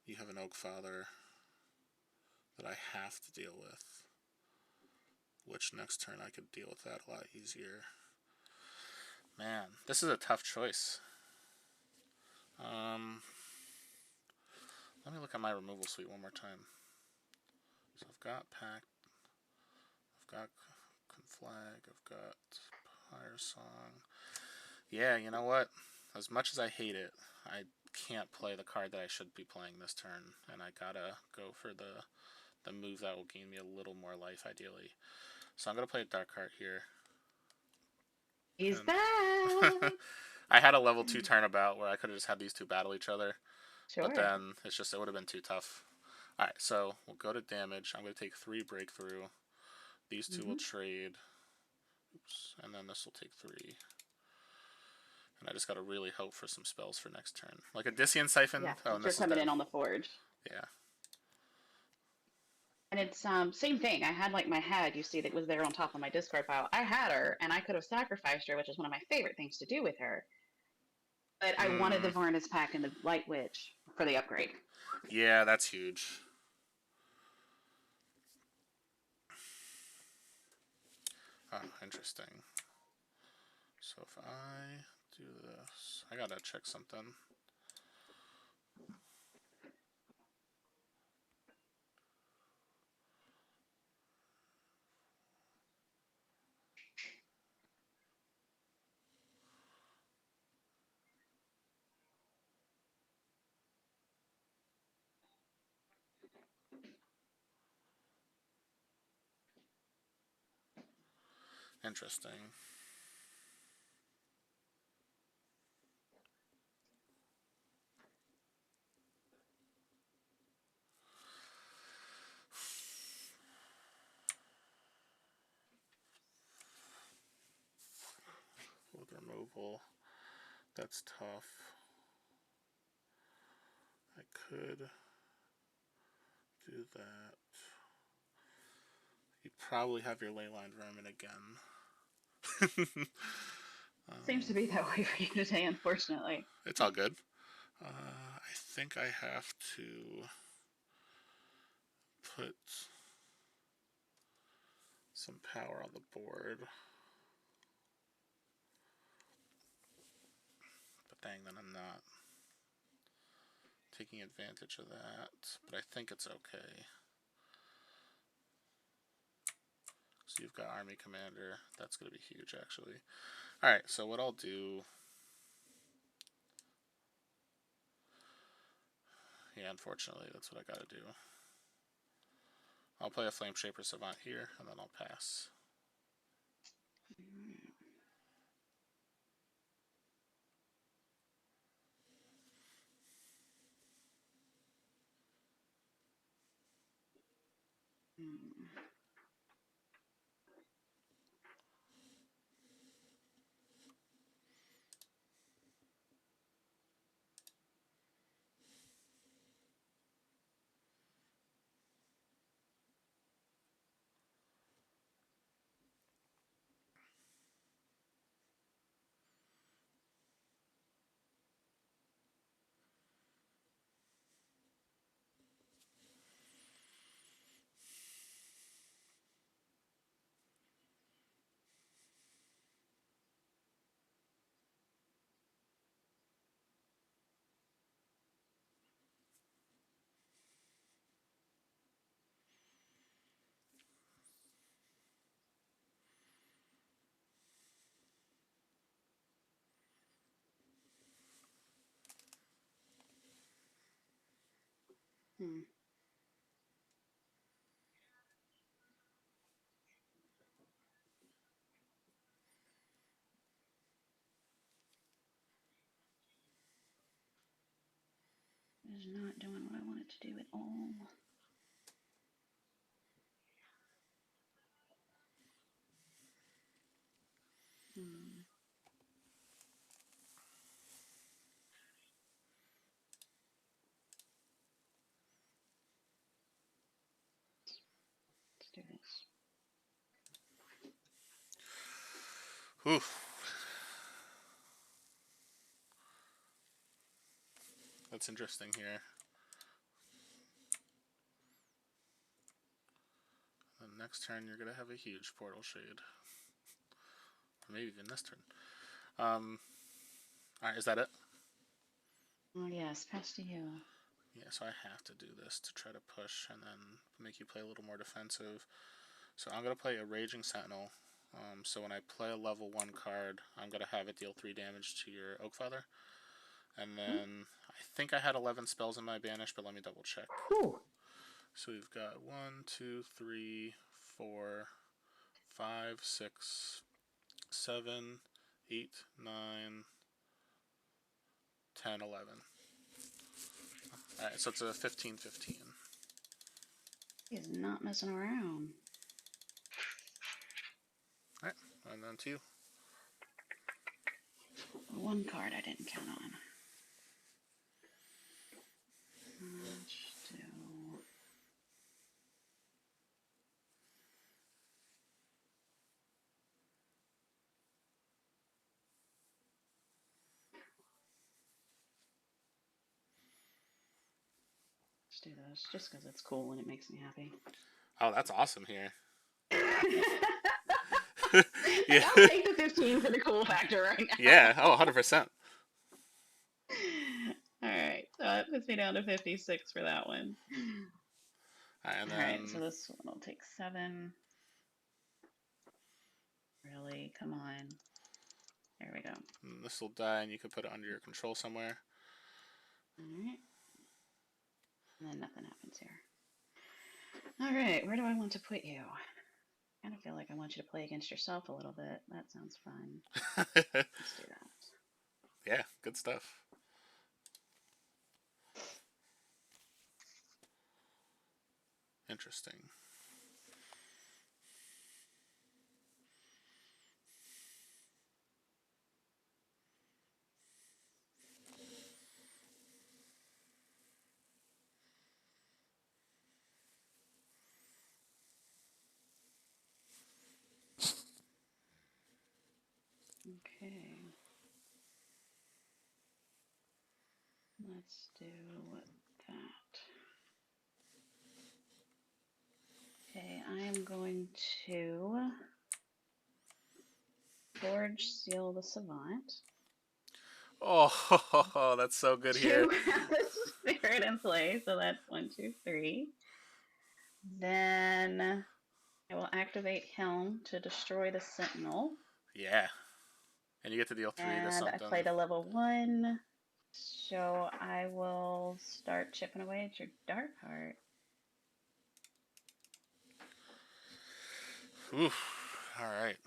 you have an Oak Father. I have to deal with. Which next turn I could deal with that a lot easier. Man, this is a tough choice. Let me look at my removal suite one more time. So I've got Pact, I've got Conflag, I've got Pyre Song. Yeah, you know what? As much as I hate it, I can't play the card that I should be playing this turn, and I gotta go for the move that will gain me a little more life, ideally. So I'm gonna play a Dark Heart here. He's And back. I had a level 2 turnabout where I could have just had these two battle each other, but Sure. then it's just, it would have been too tough. Alright, so we'll go to damage. I'm going to take 3 breakthrough. These two will trade. Oops, and then this will take 3. And I just got to really hope for some spells for next turn. Like a Disian Siphon. Yeah, Oh, since and you're this is coming dead. in on the forge. Yeah. And it's same thing. I had like my hag, you see, that was there on top of my discard pile. I had her, and I could have sacrificed her, which is one of my favorite things to do with her. But I wanted the Varna's pack and the Light Witch for the upgrade. Yeah, that's huge. Oh, interesting. So if I do this, I gotta check something. Interesting. With removal, that's tough. I could do that. You probably have your Leyline Vermin again. Seems to be that way for you today, unfortunately. It's all good. I think I have to put some power on the board. But dang, then I'm not taking advantage of that. But I think it's okay. So you've got Army Commander. That's going to be huge, actually. Alright, so what I'll do... Yeah, unfortunately, that's what I gotta do. I'll play a Flame Shaper Savant here, and then I'll pass. Hmm. It's not doing what I want it to do at all. Hmm. Let's do this. Whew. That's interesting here. next turn you're going to have a huge Portal Shade. Or maybe even this turn. Alright, is that it? Oh, yes, pass to you. Yeah, so I have to do this to try to push and then make you play a little more defensive. So I'm going to play a Raging Sentinel. So when I play a level 1 card, I'm going to have it deal 3 damage to your Oakfather. And then I think I had 11 spells in my banish, but let me double check. Whew. So we've got 1, 2, 3, 4, 5, 6, 7, 8, 9, 10, 11. Alright, so it's a 15-15. He is not messing around. Alright, and then to you. One card I didn't count on. Let's do... Let's do this, just because it's cool and it makes me happy. Oh, that's awesome here. Yeah. I'll take the 15 for the cool factor right now. Yeah, oh, 100%. Alright, so that puts me down to 56 for that one. And then... Alright, so this one will take 7. Really? Come on. There we go. This will die and you can put it under your control somewhere. Alright. And then nothing happens here. Alright, where do I want to put you? I kind of feel like I want you to play against yourself a little bit. That sounds fun. Let's do that. Yeah, good stuff. Interesting. Okay. Let's do that. Okay, I am going to Forge Seal the Savant. Oh, that's so good here. 2 have the spirit in play, so that's 1, 2, 3. Then I will activate Helm to destroy the Sentinel. Yeah. And you get to deal 3 to something. And I played a level 1, so I will start chipping away at your Dark Heart. Oof. Alright.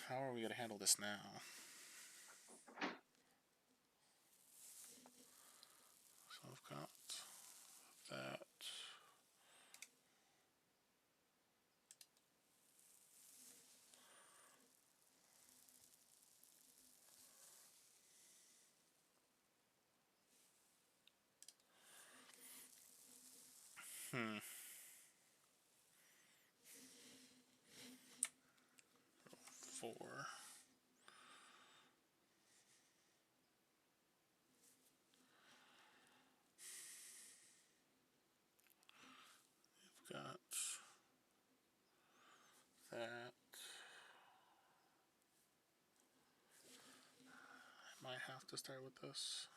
How are we going to handle this now? So I've got that. Hmm. 4. We've got that. I might have to start with this.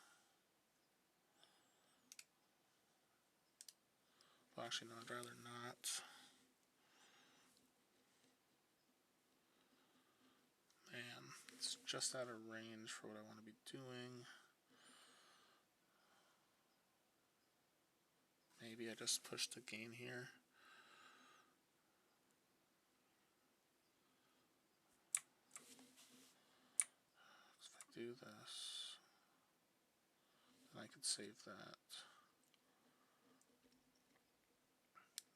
Well, actually, no, I'd rather not. Man, it's just out of range for what I want to be doing. Maybe I just push the gain here. If I do this, then I could save that.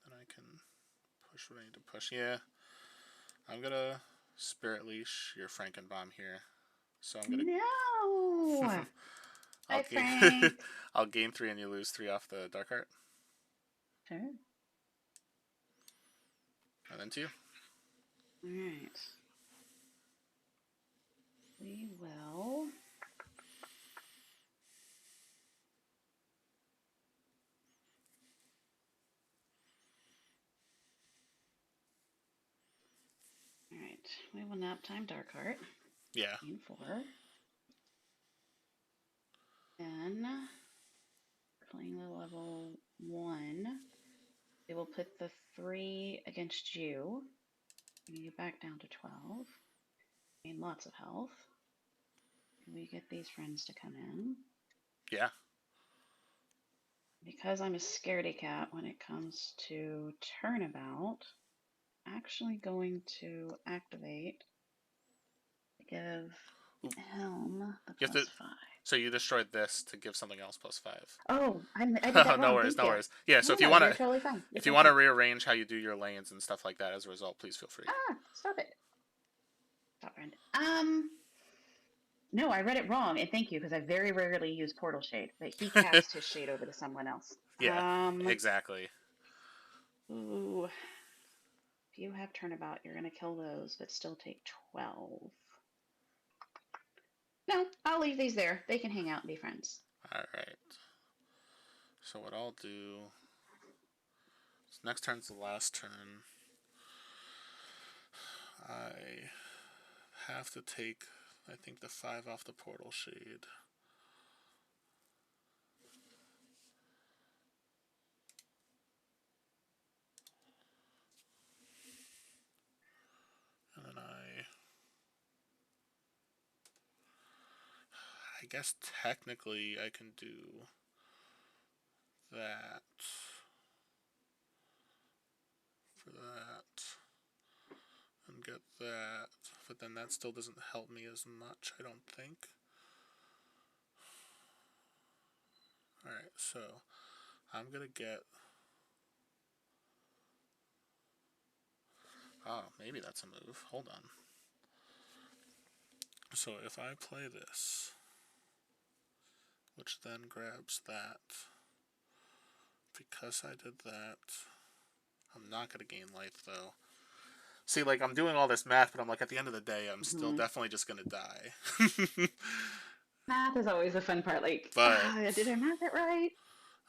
Then I can push what I need to push. Yeah, I'm gonna Spirit Leash your Frankenbomb here. So I'm gonna. No! I'll Hi, gain. Frank. I'll gain 3 and you lose 3 off the Dark Heart. Sure. And then 2. Alright. We will... We will nap time Dark Heart. Yeah. Gain 4. Then, playing the level 1, we will put the 3 against you. Bring you back down to 12. Gain lots of health. We get these friends to come in. Yeah. Because I'm a scaredy cat when it comes to turnabout, actually going to activate to give Ooh. him the You have to. +5. So you destroyed this to give something else +5. Oh, I did that No wrong. worries, Thank no you. worries. Yeah. So No, if you no, want you're to, totally fine. You're if you totally want to fine. rearrange how you do your lanes and stuff like that as a result, please feel free. Ah, stop it. Stop, friend. No, I read it wrong, and thank you, because I very rarely use Portal Shade, but he cast his shade over to someone else. Yeah. Exactly. Ooh. If you have turnabout, you're going to kill those, but still take 12. No, I'll leave these there. They can hang out and be friends. All right. So what I'll do. Next turn's the last turn. I have to take, I think, the 5 off the Portal Shade. And then I guess technically I can do that for that and get that, but then that still doesn't help me as much, I don't think. Alright, so I'm gonna get. Oh, maybe that's a move. Hold on. So if I play this, which then grabs that, because I did that, I'm not gonna gain life though. See, like, I'm doing all this math, but I'm like, at the end of the day, I'm still definitely just gonna die. Math is always the fun part. Like, But did I math it right?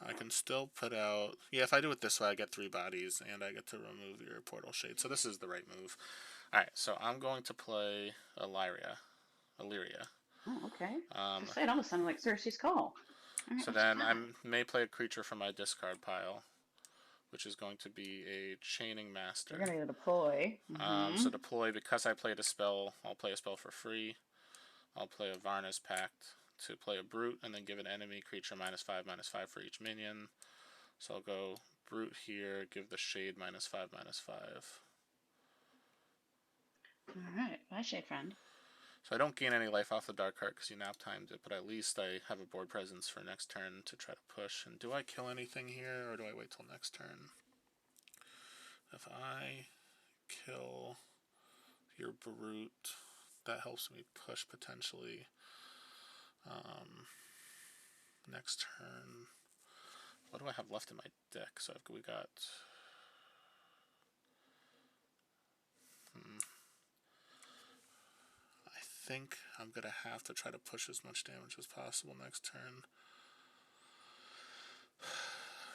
I can still put out. Yeah, if I do it this way, I get 3 bodies, and I get to remove your Portal Shade. So this is the right move. Alright, so I'm going to play Illyria. Oh, okay. Um, It almost sounded like Cersei's Call. All right, so what's then your I plan? may play a creature from my discard pile, which is going to be a Chaining You're Master. going to deploy. So deploy, because I played a spell, I'll play a spell for free. I'll play a Varna's Pact to play a Brute, and then give an enemy creature -5/-5 for each minion. So I'll go Brute here, give the Shade -5/-5. All right, bye, Shade Friend. So I don't gain any life off the Dark Heart because you nap timed it, but at least I have a board presence for next turn to try to push. And do I kill anything here, or do I wait till next turn? If I kill your Brute, that helps me push potentially. Next turn, what do I have left in my deck? So we got. I think I'm gonna have to try to push as much damage as possible next turn.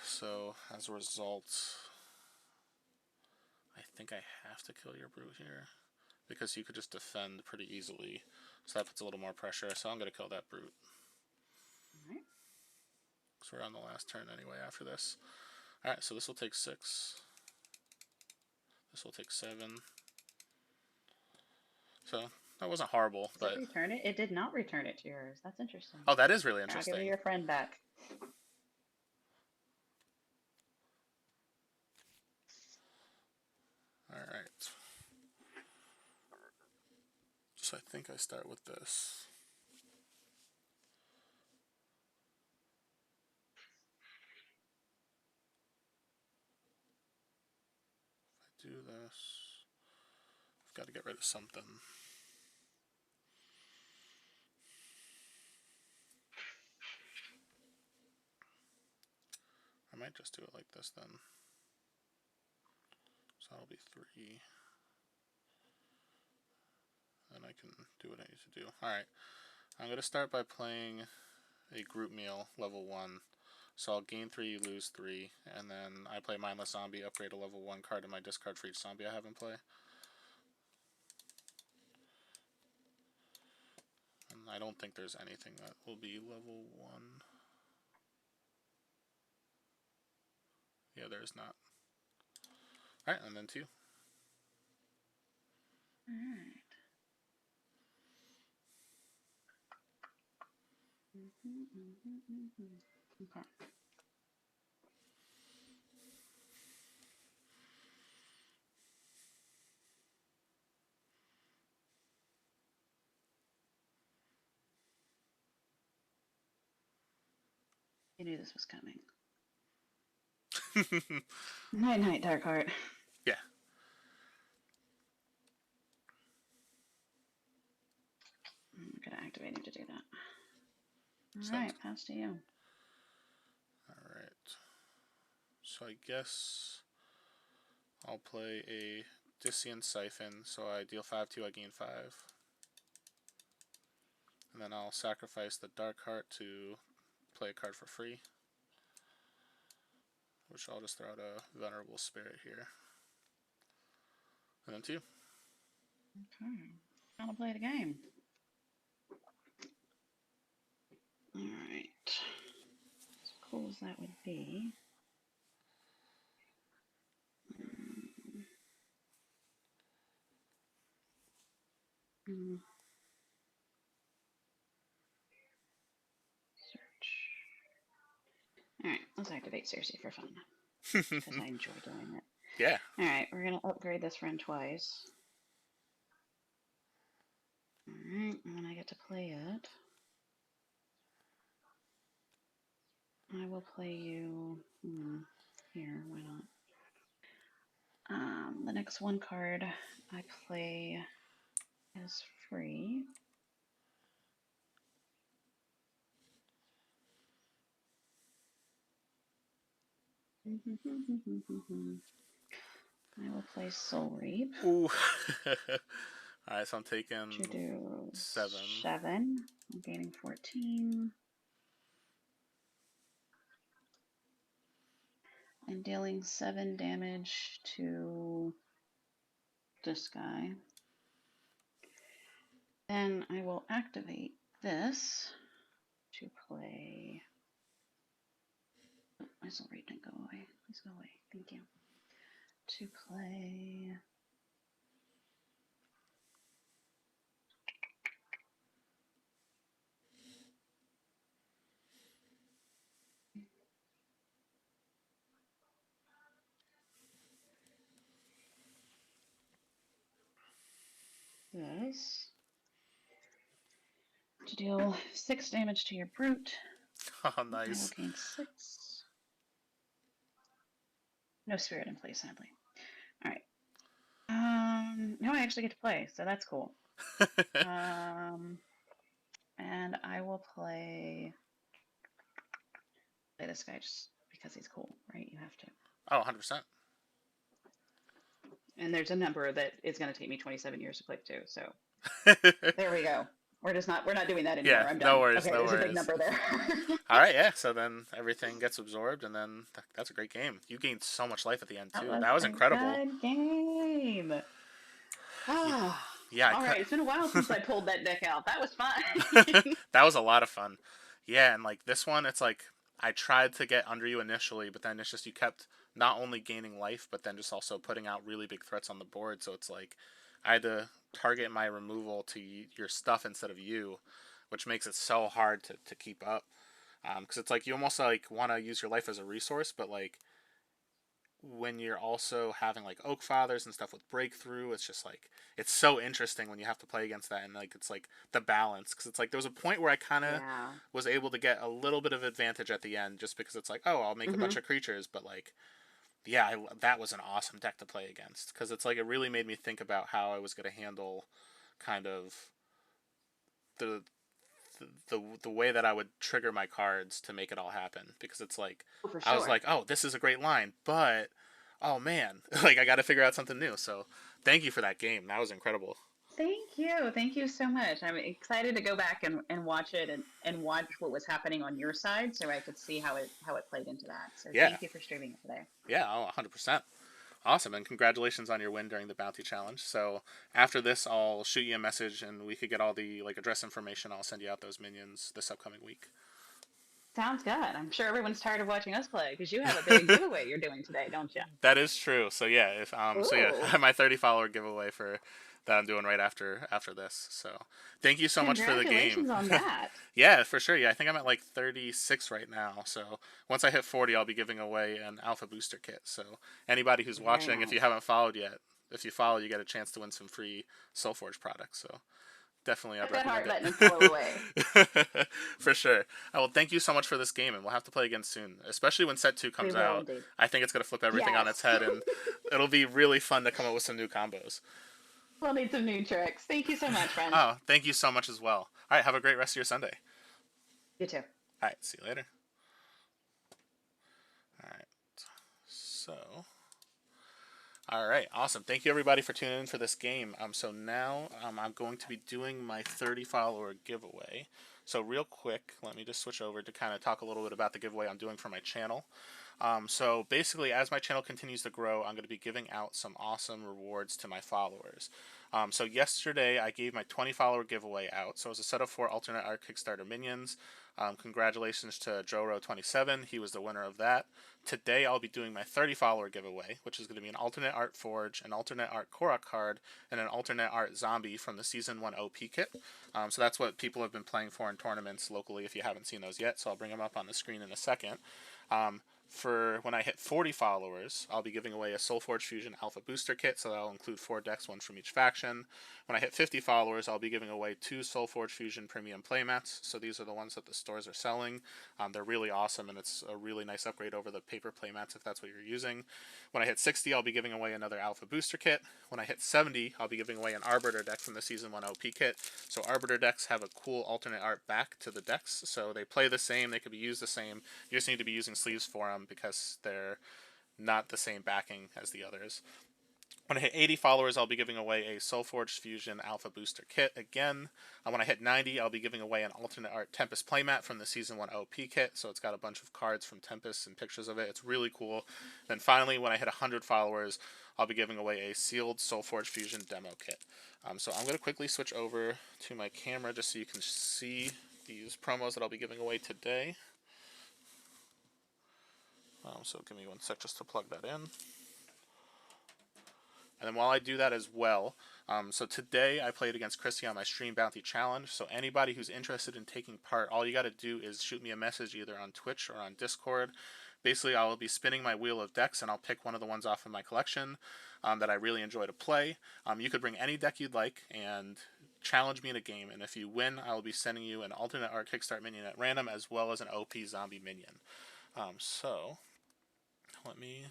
So as a result, I think I have to kill your Brute here, because you could just defend pretty easily. So that puts a little more pressure. So I'm gonna kill that Brute. All right. So we're on the last turn anyway after this. Alright, so this will take 6. This will take 7. So that wasn't horrible, Does but. it return it? It did not return it to yours. That's interesting. Oh, that is really Here, I'll give you interesting. your friend back. Alright. So I think I start with this. If I do this, I've got to get rid of something. I might just do it like this then. So that'll be 3. And I can do what I need to do. Alright, I'm going to start by playing a group meal, level 1. So I'll gain 3, lose 3, and then I play Mindless Zombie, upgrade a level 1 card in my discard for each zombie I have in play. I don't think there's anything that will be level 1. Yeah, there's not. Alright, and then 2. Alright. Okay. You knew this was coming. Night, night, Darkheart. Yeah. I'm gonna activate him to do that. Sounds Alright, pass to you. Alright. So I guess I'll play a Dissient Siphon, so I deal 5-2, I gain 5. And then I'll sacrifice the Darkheart to play a card for free, which I'll just throw out a Venerable Spirit here. And then 2. Okay. I'll play the game. Alright. As cool as that would be. Search. Alright, let's activate Cersei for fun. Because I enjoy doing it. Yeah. Alright, we're going to upgrade this friend twice. Alright, and when I get to play it, I will play you here, why not? The next one card I play is free. I will play Soul Reap. Ooh. Alright, so I'm taking To do 7. 7. I'm gaining 14. And dealing 7 damage to this guy. Then I will activate this to play. Oh, my Soul Reap didn't go away. Please go away. Thank you. To play. This. To deal 6 damage to your brute. Oh, nice. I will gain 6. No spirit in play, sadly. Alright. Now I actually get to play, so that's cool. And I will play this guy just because he's cool, right? You have to. Oh, 100%. And there's a number that is going to take me 27 years to click to, so there we go. We're not doing that anymore. Yeah, I'm done. no worries, Okay, no there's worries. a big number there. Alright, yeah, so then everything gets absorbed, and then that's a great game. You gained so much life at the end, too. That was incredible. Good game. Ah. Yeah, All right, it's been a while since I pulled that deck out. That was fun. that was a lot of fun. Yeah, and like this one, it's like I tried to get under you initially, but then it's just you kept not only gaining life, but then just also putting out really big threats on the board. So it's like I had to target my removal to your stuff instead of you, which makes it so hard to keep up. Because it's like you almost like want to use your life as a resource, but like when you're also having like Oak Fathers and stuff with Breakthrough, it's just like it's so interesting when you have to play against that, and like it's like the balance, because it's like there was a point where I kind of was able to get a little bit of advantage at the end just because it's like, oh, I'll make a bunch of creatures, but like yeah, that was an awesome deck to play against, because it's like it really made me think about how I was going to handle kind of the the way that I would trigger my cards to make it all happen, because it's like I was like, oh, this is a great line, but oh man, like I got to figure out something new. So thank you for that game. That was incredible. Thank you so much. I'm excited to go back and watch it and watch what was happening on your side, so I could see how it played into that. So Yeah. thank you for streaming it today. Yeah, 100%. Awesome, and congratulations on your win during the bounty challenge. So after this, I'll shoot you a message, and we could get all the address information. I'll send you out those minions this upcoming week. Sounds good. I'm sure everyone's tired of watching us play because you have a big giveaway you're doing today, don't you? That is true. So yeah, if Ooh, my 30 follower giveaway for that I'm doing right after this. So thank you so much for the game. congratulations on that. Yeah, for sure. Yeah, I think I'm at like 36 right now. So once I hit 40, I'll be giving away an alpha booster kit. So anybody who's Very watching, if you nice. haven't followed yet, if you follow, you get a chance to win some free SolForge products. So definitely, I'd Hit that heart recommend button and follow away. it. For sure. Well, thank you so much for this game, and we'll have to play again soon, especially when set 2 We comes will out. indeed. I think it's going to flip everything on Yes. its head, and it'll be really fun to come up with some new combos. We'll need some new tricks. Thank you so much, friend. Oh, thank you so much as well. All right, have a great rest of your Sunday. You too. All right, see you later. All right, so. All right, awesome. Thank you everybody for tuning in for this game. So now I'm going to be doing my 30 follower giveaway. So real quick, let me just switch over to kind of talk a little bit about the giveaway I'm doing for my channel. So basically, as my channel continues to grow, I'm going to be giving out some awesome rewards to my followers. So yesterday, I gave my 20 follower giveaway out. So it was a set of 4 alternate art Kickstarter minions. Congratulations to JoRo27. He was the winner of that. Today, I'll be doing my 30 follower giveaway, which is going to be an alternate art Forge, an alternate art Korok card, and an alternate art Zombie from the Season 1 OP kit. So that's what people have been playing for in tournaments locally if you haven't seen those yet. So I'll bring them up on the screen in a second. For when I hit 40 followers, I'll be giving away a SolForge Fusion Alpha Booster Kit, so that'll include 4 decks, 1 from each faction. When I hit 50 followers, I'll be giving away 2 SolForge Fusion Premium Playmats, so these are the ones that the stores are selling. They're really awesome, and it's a really nice upgrade over the paper playmats if that's what you're using. When I hit 60, I'll be giving away another Alpha Booster Kit. When I hit 70, I'll be giving away an Arbiter deck from the Season 1 OP Kit. So Arbiter decks have a cool alternate art back to the decks, so they play the same, they could be used the same. You just need to be using sleeves for them because they're not the same backing as the others. When I hit 80 followers, I'll be giving away a SolForge Fusion Alpha Booster Kit again. When I hit 90, I'll be giving away an alternate art Tempest playmat from the Season 1 OP kit. So it's got a bunch of cards from Tempest and pictures of it. It's really cool. Then finally, when I hit 100 followers, I'll be giving away a sealed SolForge Fusion demo kit. So I'm going to quickly switch over to my camera just so you can see these promos that I'll be giving away today. So give me one sec just to plug that in. And then while I do that as well, so today I played against Kristy on my Stream Bounty Challenge. So anybody who's interested in taking part, all you got to do is shoot me a message either on Twitch or on Discord. Basically, I will be spinning my wheel of decks, and I'll pick one of the ones off of my collection that I really enjoy to play. You could bring any deck you'd like and challenge me in a game. And if you win, I will be sending you an alternate art Kickstart minion at random, as well as an OP zombie minion. So let me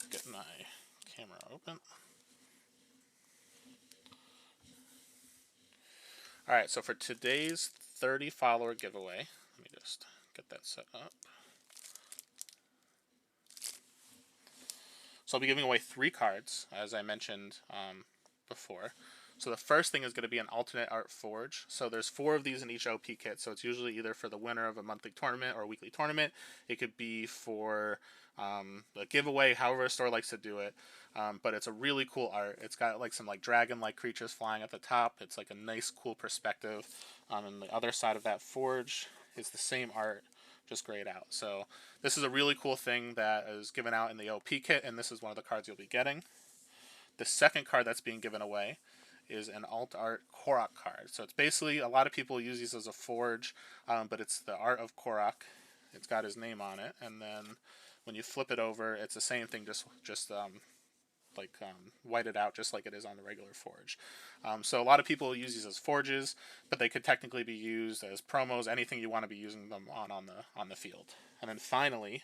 get my camera open. Alright, so for today's 30 follower giveaway, let me just get that set up. So I'll be giving away 3 cards, as I mentioned before. So the first thing is going to be an alternate art Forge. So there's 4 of these in each OP kit, so it's usually either for the winner of a monthly tournament or a weekly tournament. It could be for a giveaway, however a store likes to do it. But it's a really cool art. It's got like some like dragon-like creatures flying at the top. It's like a nice, cool perspective. And the other side of that Forge is the same art, just grayed out. So this is a really cool thing that is given out in the OP kit, and this is one of the cards you'll be getting. The second card that's being given away is an alt art Korok card. So it's basically, a lot of people use these as a Forge, but it's the art of Korok. It's got his name on it, and then when you flip it over, it's the same thing, just whited out, just like it is on the regular Forge. So a lot of people use these as Forges, but they could technically be used as promos, anything you want to be using them on the field. And then finally,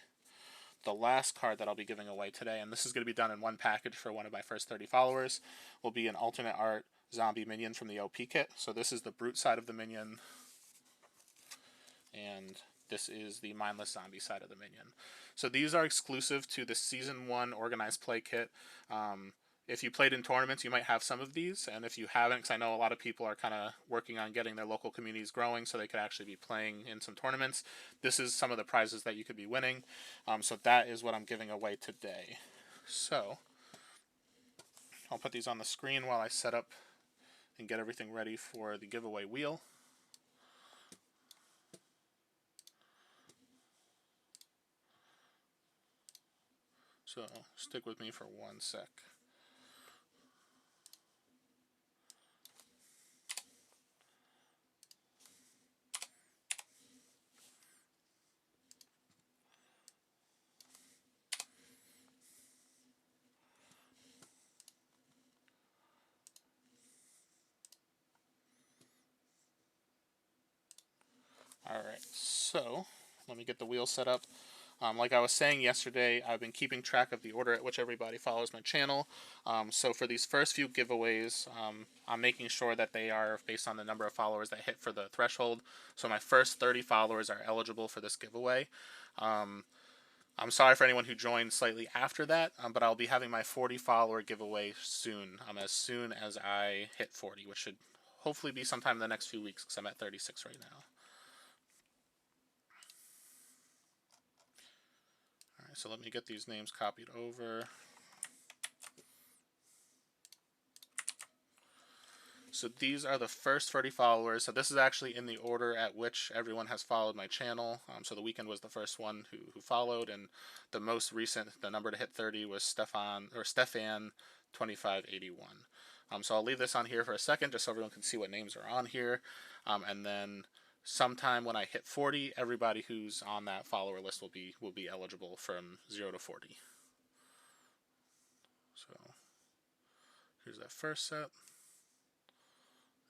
the last card that I'll be giving away today, and this is going to be done in one package for one of my first 30 followers, will be an alternate art zombie minion from the OP kit. So this is the brute side of the minion, and this is the mindless zombie side of the minion. So these are exclusive to the Season 1 organized play kit. If you played in tournaments, you might have some of these, and if you haven't, because I know a lot of people are kind of working on getting their local communities growing so they could actually be playing in some tournaments, this is some of the prizes that you could be winning. So that is what I'm giving away today. So I'll put these on the screen while I set up and get everything ready for the giveaway wheel. So stick with me for 1 sec. Alright, so let me get the wheel set up. Like I was saying yesterday, I've been keeping track of the order at which everybody follows my channel. So for these first few giveaways, I'm making sure that they are based on the number of followers that hit for the threshold. So my first 30 followers are eligible for this giveaway. I'm sorry for anyone who joined slightly after that, but I'll be having my 40 follower giveaway soon, as soon as I hit 40, which should hopefully be sometime in the next few weeks because I'm at 36 right now. Alright, so let me get these names copied over. So these are the first 30 followers. So this is actually in the order at which everyone has followed my channel. So the weekend was the first one who followed, and the most recent, the number to hit 30 was Stefan 2581. So I'll leave this on here for a second just so everyone can see what names are on here, and then sometime when I hit 40, everybody who's on that follower list will be eligible from 0 to 40. So here's that first set.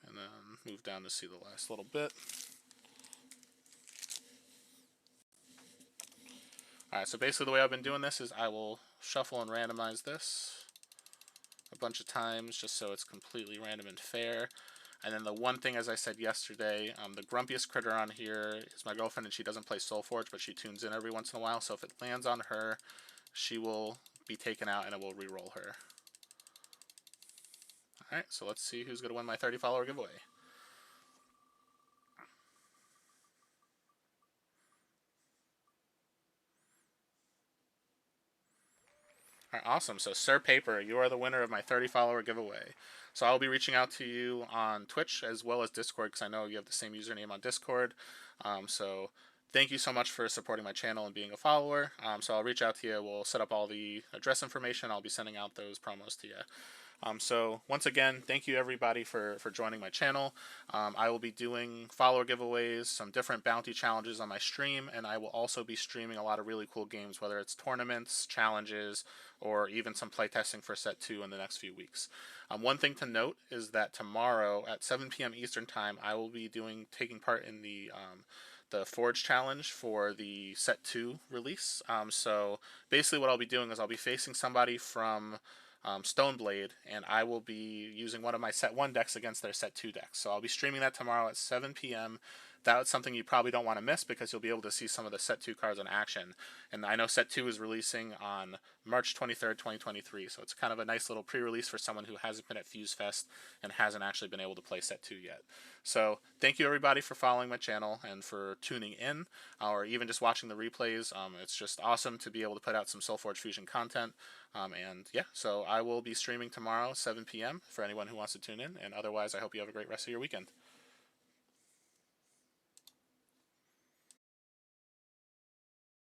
And then move down to see the last little bit. Alright, so basically the way I've been doing this is I will shuffle and randomize this a bunch of times just so it's completely random and fair. And then the one thing, as I said yesterday, the grumpiest critter on here is my girlfriend, and she doesn't play SolForge, but she tunes in every once in a while. So if it lands on her, she will be taken out and it will re-roll her. Alright, so let's see who's going to win my 30 follower giveaway. All right, awesome. So, Sir Paper, you are the winner of my 30 follower giveaway. So, I'll be reaching out to you on Twitch as well as Discord because I know you have the same username on Discord. So, thank you so much for supporting my channel and being a follower. So, I'll reach out to you. We'll set up all the address information. I'll be sending out those promos to you. So once again, thank you everybody for joining my channel. I will be doing follower giveaways, some different bounty challenges on my stream, and I will also be streaming a lot of really cool games, whether it's tournaments, challenges, or even some playtesting for set 2 in the next few weeks. One thing to note is that tomorrow at 7 p.m. Eastern Time, I will be taking part in the Forge challenge for the set 2 release. So basically what I'll be doing is I'll be facing somebody from Stoneblade, and I will be using one of my set 1 decks against their set 2 decks. So I'll be streaming that tomorrow at 7 p.m. That's something you probably don't want to miss because you'll be able to see some of the set 2 cards in action. And I know set 2 is releasing on March 23rd, 2023, so it's kind of a nice little pre-release for someone who hasn't been at Fuse Fest and hasn't actually been able to play set 2 yet. So thank you everybody for following my channel and for tuning in, or even just watching the replays. It's just awesome to be able to put out some SolForge Fusion content. And yeah, so I will be streaming tomorrow, 7 p.m. for anyone who wants to tune in. And otherwise, I hope you have a great rest of your weekend.